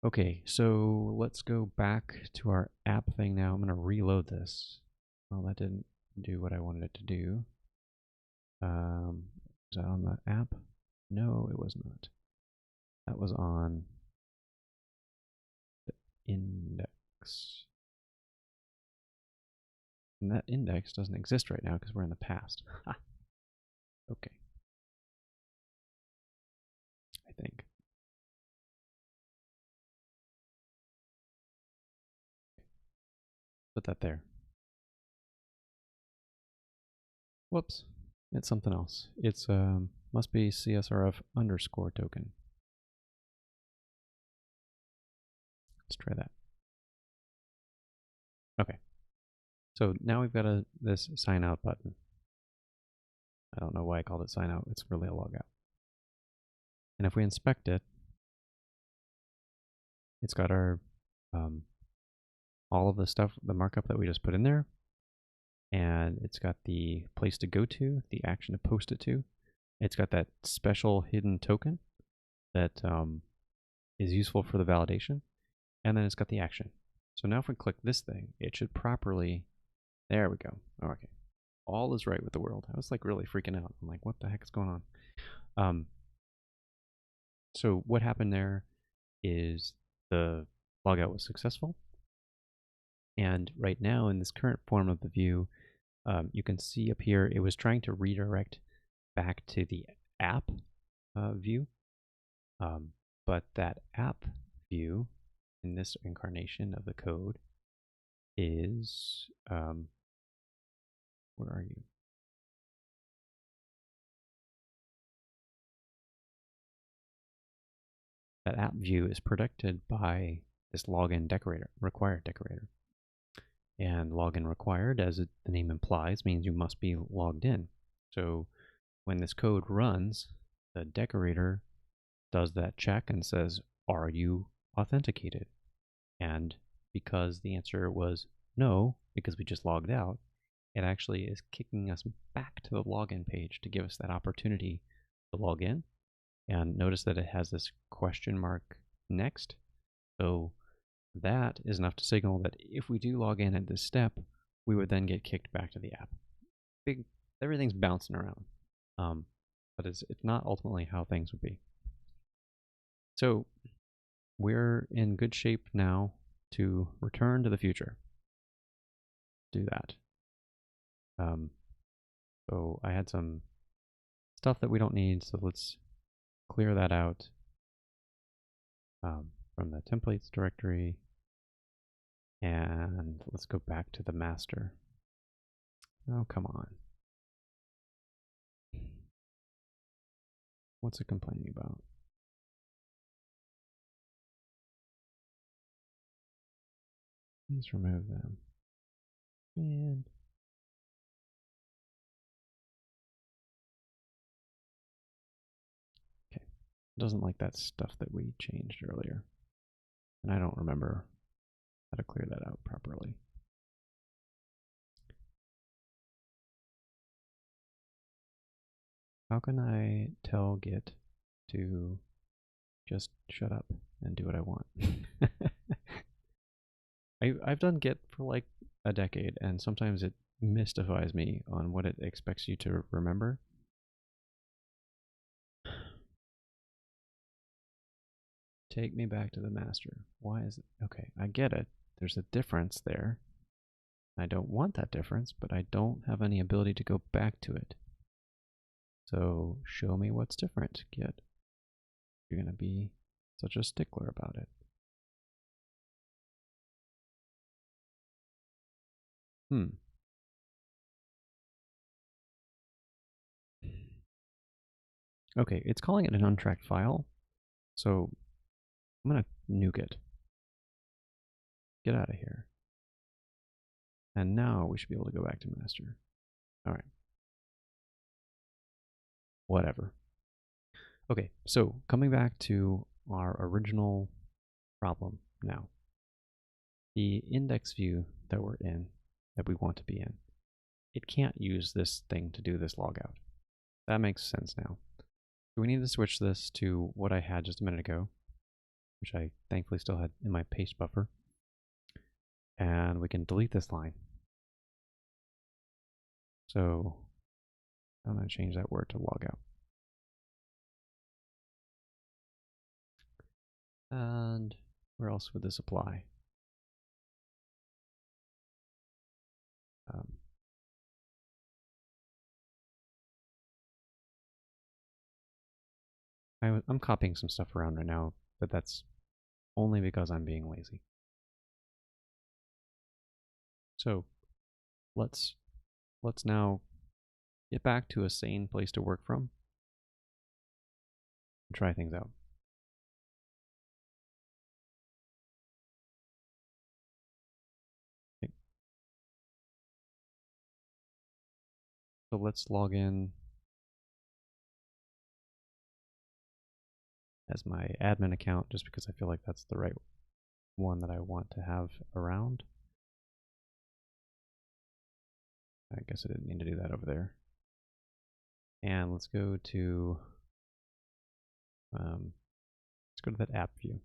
Okay, so let's go back to our app thing now. I'm going to reload this. Well, that didn't do what I wanted it to do. Was that on the app? No, it was not. That was on the index. And that index doesn't exist right now because we're in the past. Okay. I think. Put that there. Whoops. It's something else. It's must be CSRF underscore token. Let's try that. Okay. So now we've got this sign out button. I don't know why I called it sign out. It's really a logout. And if we inspect it, it's got our all of the stuff, the markup that we just put in there. And it's got the place to go to, the action to post it to. It's got that special hidden token that is useful for the validation. And then it's got the action. So now if we click this thing, it should properly, there we go. Oh, okay. All is right with the world. I was like really freaking out. I'm like, what the heck is going on? So what happened there is the logout was successful. And right now in this current form of the view, you can see up here, it was trying to redirect back to the app view. But that app view in this incarnation of the code is, where are you? That app view is protected by this login required decorator. And login required, as the name implies, means you must be logged in. So when this code runs, the decorator does that check and says, are you authenticated? And because the answer was no, because we just logged out, it actually is kicking us back to the login page to give us that opportunity to log in. And notice that it has this question mark next. So that is enough to signal that if we do log in at this step, we would then get kicked back to the app. Everything's bouncing around, but it's not ultimately how things would be. So we're in good shape now to return to the future. Do that. So I had some stuff that we don't need, so let's clear that out from the templates directory. And let's go back to the master. Oh, come on. What's it complaining about? Please remove them. Man. Okay. It doesn't like that stuff that we changed earlier. And I don't remember how to clear that out properly. How can I tell Git to just shut up and do what I want? I've done Git for like a decade, and sometimes it mystifies me on what it expects you to remember. Take me back to the master. Why is it? Okay, I get it. There's a difference there. I don't want that difference, but I don't have any ability to go back to it. So show me what's different, Git. You're going to be such a stickler about it. Okay, it's calling it an untracked file. So I'm going to nuke it. Get out of here. And now we should be able to go back to master. All right. Whatever. Okay, so coming back to our original problem now. The index view that we're in, that we want to be in, it can't use this thing to do this logout. That makes sense now. So we need to switch this to what I had just a minute ago, which I thankfully still had in my paste buffer. And we can delete this line. So I'm going to change that word to logout. And where else would this apply? I'm copying some stuff around right now, but that's only because I'm being lazy. So let's now get back to a sane place to work from and try things out. Okay. So let's log in as my admin account, just because I feel like that's the right one that I want to have around. I guess I didn't need to do that over there. And let's go to that app view.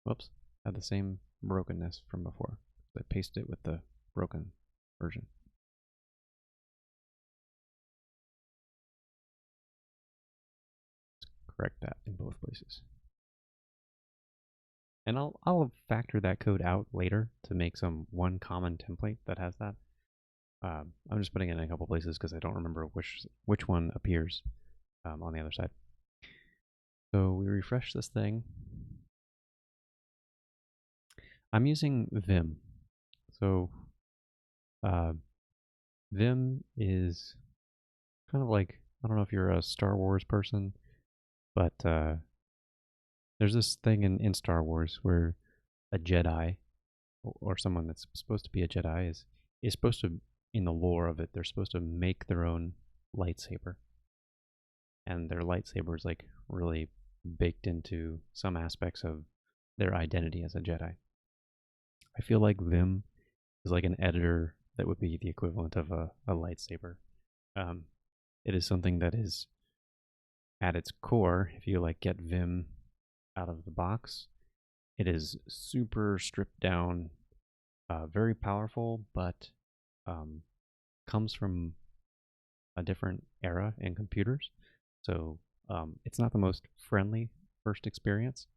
Whoops, had the same brokenness from before. I pasted it with the broken version. Let's correct that in both places. And I'll factor that code out later to make one common template that has that. I'm just putting it in a couple places because I don't remember which one appears on the other side. So we refresh this thing. I'm using Vim. So Vim is kind of like, I don't know if you're a Star Wars person, but there's this thing in Star Wars where a Jedi, or someone that's supposed to be a Jedi, is supposed to, in the lore of it, they're supposed to make their own lightsaber. And their lightsaber is like really baked into some aspects of their identity as a Jedi. I feel like Vim is like an editor that would be the equivalent of a lightsaber. It is something that is, at its core, if you like get Vim out of the box, it is super stripped down, very powerful, but comes from a different era in computers. So it's not the most friendly first experience,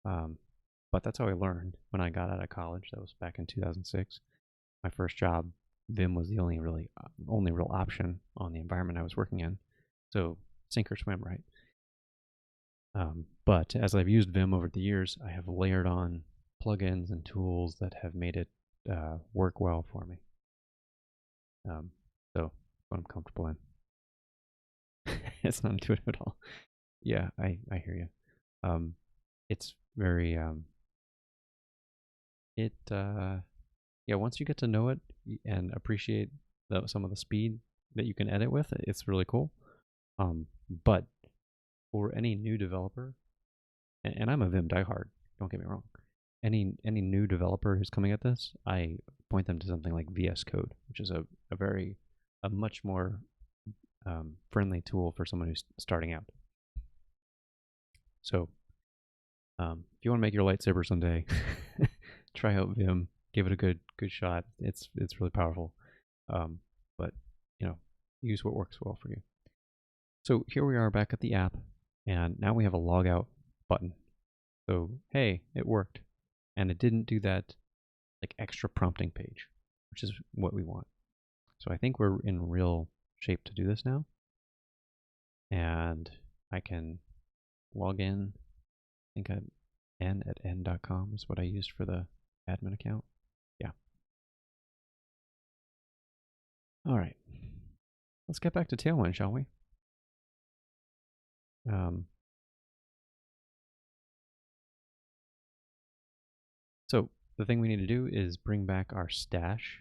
but that's how I learned when I got out of college. That was back in 2006. My first job, Vim was the only real option on the environment I was working in. So sink or swim, right? But as I've used Vim over the years, I have layered on plugins and tools that have made it work well for me. So what I'm comfortable in. It's not intuitive at all. Yeah, I hear you. It's very yeah, once you get to know it and appreciate some of the speed that you can edit with, it's really cool. But for any new developer, and I'm a Vim diehard, don't get me wrong. Any new developer who's coming at this, I point them to something like VS Code, which is a much more friendly tool for someone who's starting out. So if you want to make your lightsaber someday, try out Vim. Give it a good shot. It's really powerful. But use what works well for you. So here we are back at the app, and now we have a logout button. So hey, it worked, and it didn't do that like extra prompting page, which is what we want. So I think we're in real shape to do this now. And I can log in. I think n@n.com is what I used for the admin account. Yeah. All right. Let's get back to Tailwind, shall we? So the thing we need to do is bring back our stash.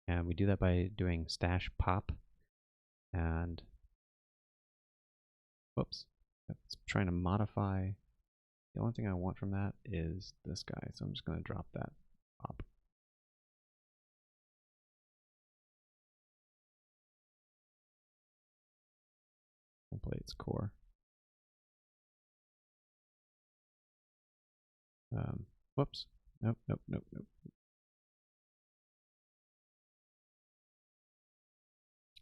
And we do that by doing stash pop. And whoops, it's trying to modify. The only thing I want from that is this guy. So I'm just going to drop that pop. Templates core. Whoops. Nope.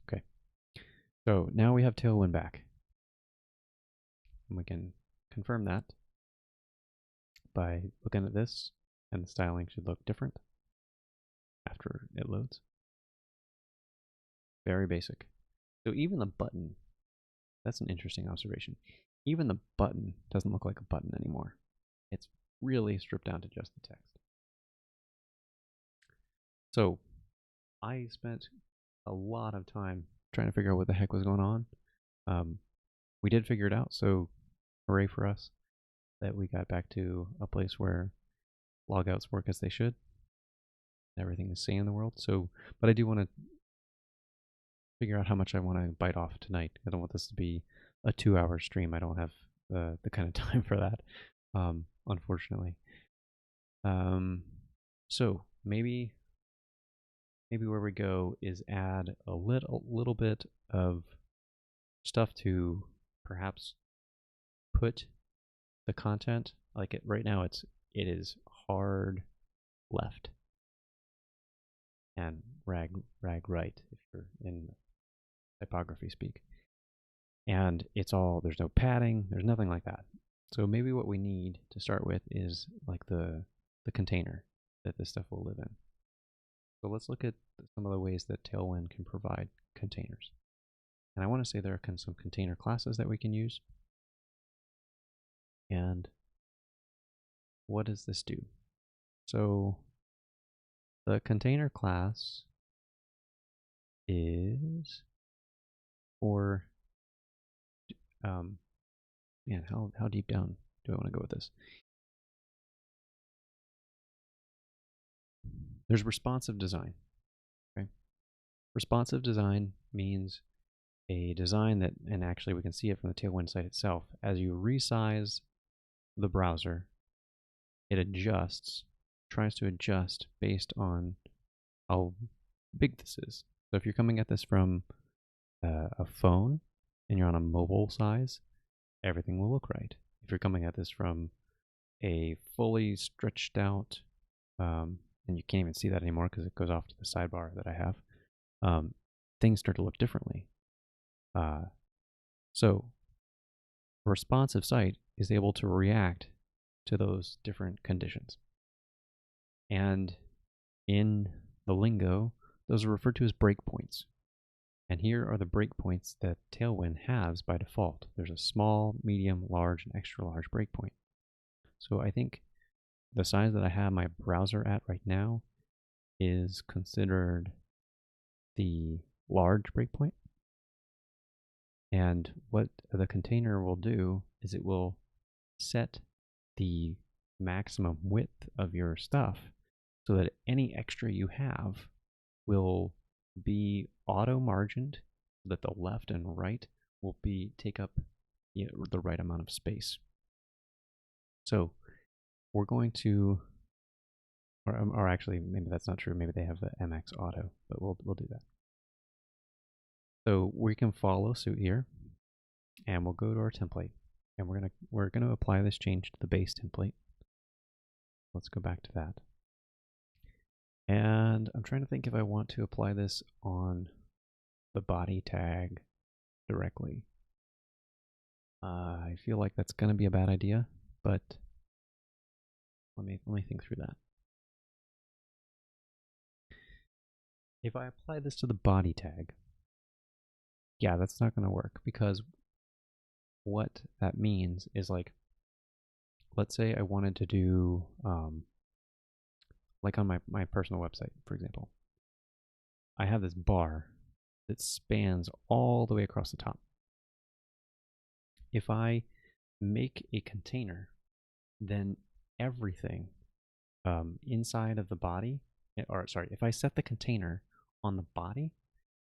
Okay. So now we have Tailwind back. And we can confirm that by looking at this, and the styling should look different after it loads. Very basic. So even the button, that's an interesting observation. Even the button doesn't look like a button anymore. It's really stripped down to just the text. So I spent a lot of time trying to figure out what the heck was going on. We did figure it out, so hooray for us that we got back to a place where logouts work as they should. Everything is sane in the world. So, but I do want to figure out how much I want to bite off tonight. I don't want this to be a 2-hour stream. I don't have the kind of time for that, unfortunately. So maybe where we go is add a little bit of stuff to perhaps put the content, like right now it is hard left and rag right if you're in typography speak. And it's all, there's no padding, there's nothing like that. So maybe what we need to start with is like the container that this stuff will live in. So let's look at some of the ways that Tailwind can provide containers. And I want to say there are some container classes that we can use. And what does this do? So the container class is for, man, how deep down do I want to go with this? There's responsive design. Okay, responsive design means a design that, and actually we can see it from the Tailwind site itself, as you resize the browser, it adjusts, tries to adjust based on how big this is. So if you're coming at this from a phone and you're on a mobile size, everything will look right. If you're coming at this from a fully stretched out, and you can't even see that anymore because it goes off to the sidebar that I have, things start to look differently. So a responsive site is able to react to those different conditions. And in the lingo, those are referred to as breakpoints. And here are the breakpoints that Tailwind has by default. There's a small, medium, large, and extra large breakpoint. So I think the size that I have my browser at right now is considered the large breakpoint. And what the container will do is it will set the maximum width of your stuff so that any extra you have will be auto-margined, so that the left and right will take up the right amount of space. So we're going to, or actually maybe that's not true. Maybe they have the MX Auto, but we'll do that. So we can follow suit here, and we'll go to our template, and we're gonna apply this change to the base template. Let's go back to that. And I'm trying to think if I want to apply this on the body tag directly. I feel like that's gonna be a bad idea, but let me think through that. If I apply this to the body tag, yeah, that's not going to work, because what that means is, like, let's say I wanted to do, like on my personal website, for example, I have this bar that spans all the way across the top. If I make a container, then everything inside of the body, or sorry, if I set the container on the body,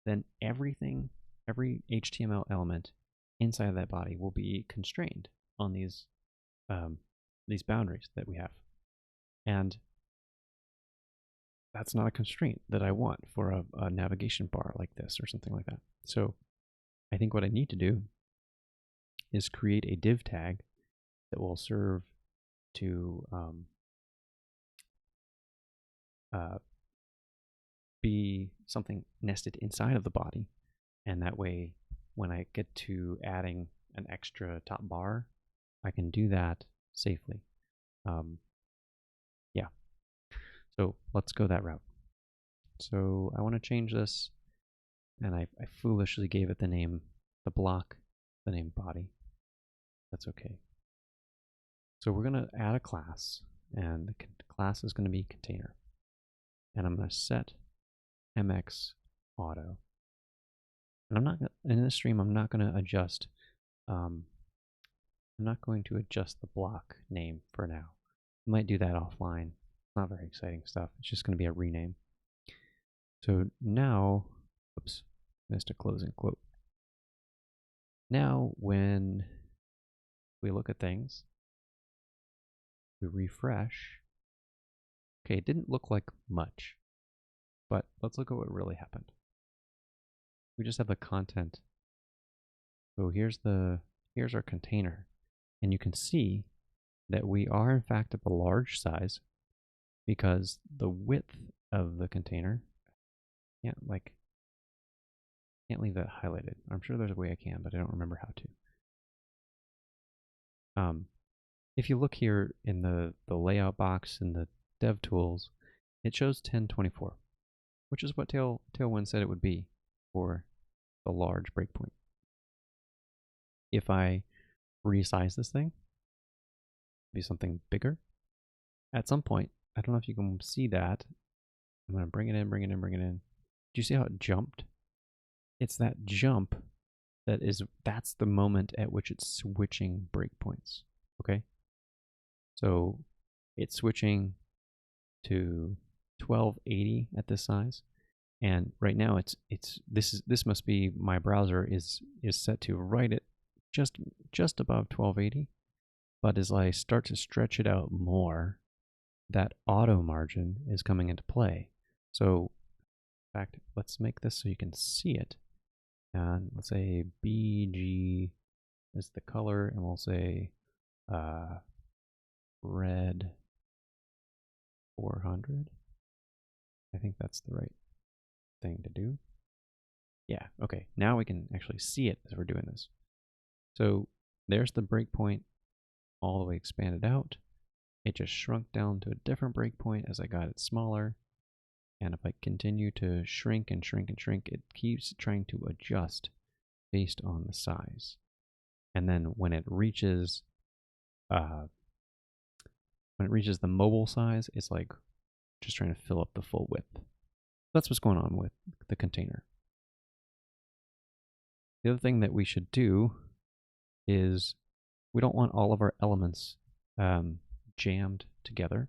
then everything, every HTML element inside of that body will be constrained on these boundaries that we have. And that's not a constraint that I want for a navigation bar like this or something like that. So I think what I need to do is create a div tag that will serve to be something nested inside of the body. And that way, when I get to adding an extra top bar, I can do that safely. Yeah. So let's go that route. So I want to change this, and I foolishly gave it the name, the block, the name body. That's okay. So we're going to add a class, and the class is going to be container. And I'm going to set mx auto. And I'm not, in this stream, I'm not going to adjust, I'm not going to adjust the block name for now. I might do that offline. It's not very exciting stuff. It's just going to be a rename. So now, oops, missed a closing quote. Now, when we look at things, we refresh. Okay, it didn't look like much, but let's look at what really happened. We just have the content. So here's our container, and you can see that we are in fact at the large size, because the width of the container, can't leave that highlighted. I'm sure there's a way I can, but I don't remember how to. If you look here in the layout box in the dev tools, it shows 1024, which is what Tailwind said it would be for the large breakpoint. If I resize this thing, be something bigger, at some point, I don't know if you can see that. I'm going to bring it in. Do you see how it jumped? It's that jump that's the moment at which it's switching breakpoints. Okay? So it's switching to 1280 at this size, and right now this must be my browser is set to right at just above 1280, but as I start to stretch it out more, that auto margin is coming into play. So in fact, let's make this so you can see it, and let's say BG is the color, and we'll say red 400. I think that's the right thing to do. Yeah, okay. Now we can actually see it as we're doing this. So there's the breakpoint all the way expanded out. It just shrunk down to a different breakpoint as I got it smaller. And if I continue to shrink and shrink and shrink, it keeps trying to adjust based on the size. And then when it reaches the mobile size, it's like just trying to fill up the full width. That's what's going on with the container. The other thing that we should do is we don't want all of our elements jammed together.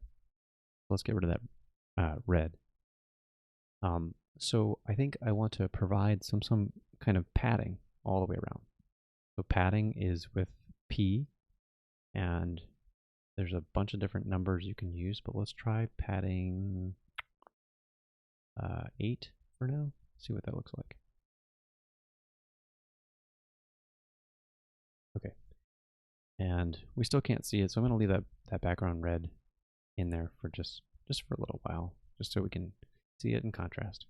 Let's get rid of that red. So I think I want to provide some kind of padding all the way around. So padding is with P, and there's a bunch of different numbers you can use, but let's try padding 8 for now. See what that looks like. Okay. And we still can't see it, so I'm going to leave that background red in there for just for a little while, just so we can see it in contrast.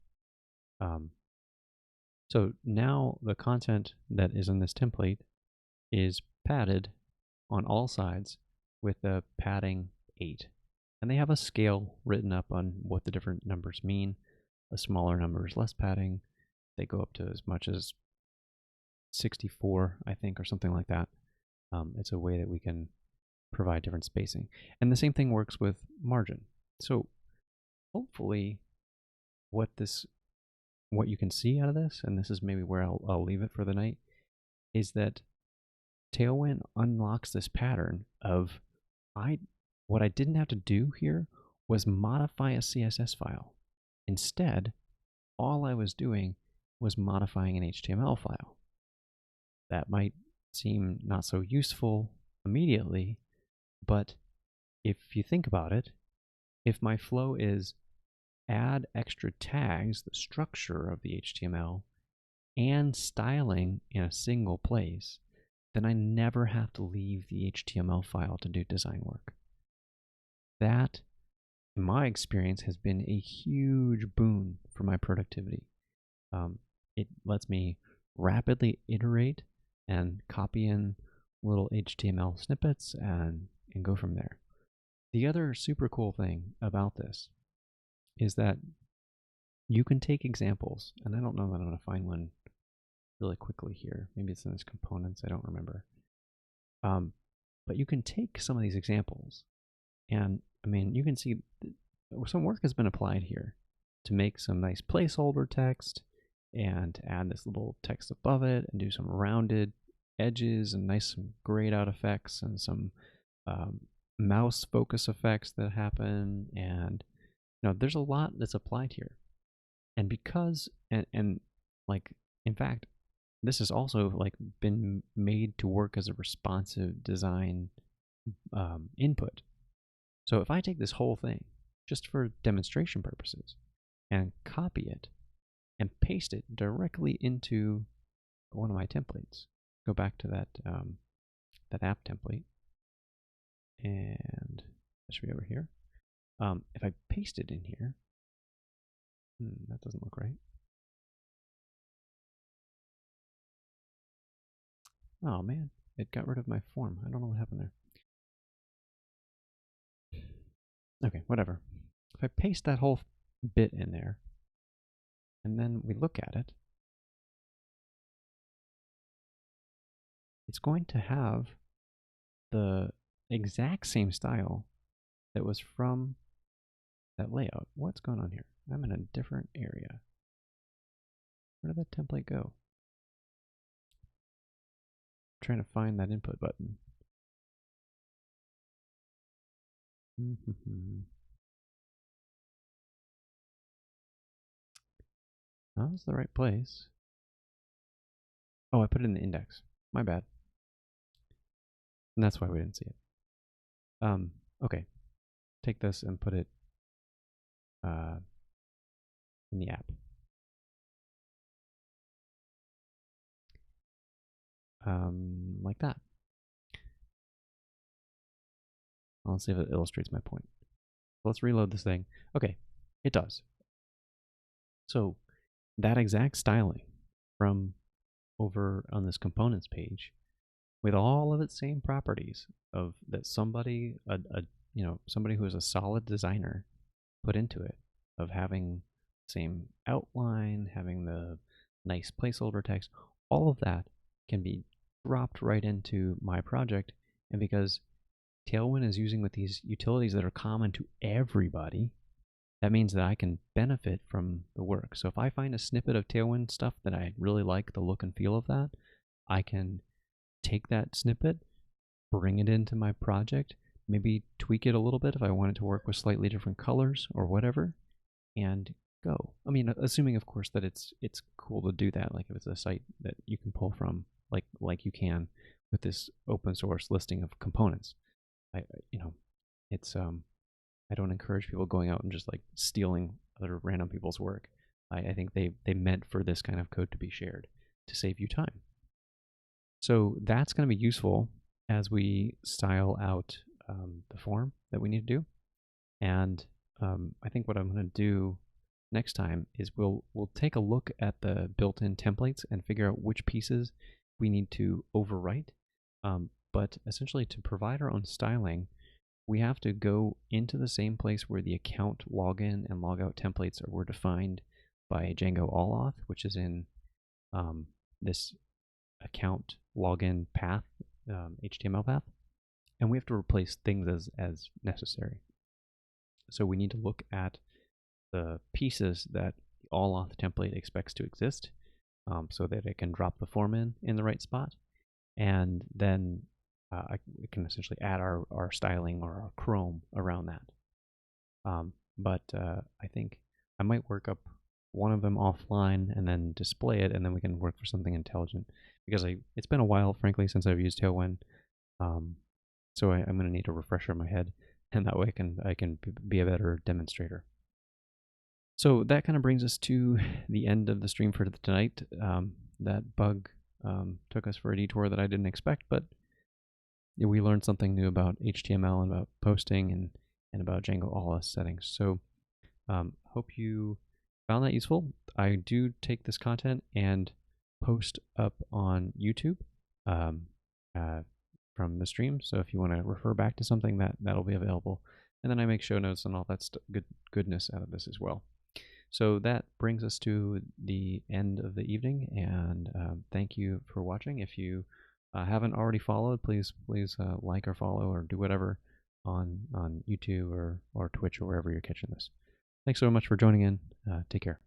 So now the content that is in this template is padded on all sides with a padding 8. And they have a scale written up on what the different numbers mean. a smaller number is less padding. They go up to as much as 64, I think, or something like that. It's a way that we can provide different spacing. And the same thing works with margin. So hopefully what you can see out of this, and this is maybe where I'll leave it for the night, is that Tailwind unlocks this pattern of what I didn't have to do here was modify a CSS file. Instead, all I was doing was modifying an HTML file. That might seem not so useful immediately, but if you think about it, if my flow is add extra tags, the structure of the HTML, and styling in a single place, then I never have to leave the HTML file to do design work. That, in my experience, has been a huge boon for my productivity. It lets me rapidly iterate and copy in little HTML snippets and go from there. The other super cool thing about this is that you can take examples, and I don't know that I'm going to find one really quickly here. Maybe it's in its components, I don't remember. But you can take some of these examples, and I mean, you can see some work has been applied here to make some nice placeholder text and add this little text above it and do some rounded edges and nice some grayed out effects and some mouse focus effects that happen. And there's a lot that's applied here. And because, and like, in fact, this has also like been made to work as a responsive design input. So if I take this whole thing just for demonstration purposes and copy it and paste it directly into one of my templates, go back to that that app template, and that should be over here. If I paste it in here, that doesn't look right. Oh man, it got rid of my form. I don't know what happened there. Okay, whatever. If I paste that whole bit in there, and then we look at it, it's going to have the exact same style that was from that layout. What's going on here? I'm in a different area. Where did that template go? I'm trying to find that input button. Oh, that's the right place. Oh, I put it in the index. My bad. And that's why we didn't see it. Okay. Take this and put it in the app. Like that. Let's see if it illustrates my point. Let's reload this thing. Okay, it does. So that exact styling from over on this components page, with all of its same properties of that somebody who is a solid designer put into it, of having same outline, having the nice placeholder text, all of that can be dropped right into my project. And because Tailwind is using with these utilities that are common to everybody, that means that I can benefit from the work. So if I find a snippet of Tailwind stuff that I really like the look and feel of that, I can take that snippet, bring it into my project, maybe tweak it a little bit if I want it to work with slightly different colors or whatever, and go. I mean, assuming of course that it's cool to do that, like if it's a site that you can pull from, like you can with this open source listing of components. I don't encourage people going out and just like stealing other random people's work. I think they meant for this kind of code to be shared to save you time. So that's going to be useful as we style out the form that we need to do. And I think what I'm going to do next time is we'll take a look at the built-in templates and figure out which pieces we need to overwrite. But essentially, to provide our own styling, we have to go into the same place where the account login and logout templates were defined by Django All Off, which is in this account login path, HTML path, and we have to replace things as necessary. So we need to look at the pieces that the All Off template expects to exist, so that it can drop the form in the right spot, and then it can essentially add our styling or our Chrome around that. But I think I might work up one of them offline and then display it, and then we can work for something intelligent. Because it's been a while, frankly, since I've used Tailwind, so I'm going to need a refresher in my head, and that way I can be a better demonstrator. So that kind of brings us to the end of the stream for tonight. That bug took us for a detour that I didn't expect, but we learned something new about HTML and about posting and about Django All Off settings. So hope you found that useful. I do take this content and post up on YouTube from the stream. So if you want to refer back to something, that'll be available. And then I make show notes and all that goodness out of this as well. So that brings us to the end of the evening, and thank you for watching. If you haven't already followed, please like or follow or do whatever on YouTube or Twitch or wherever you're catching this. Thanks so much for joining in. Take care.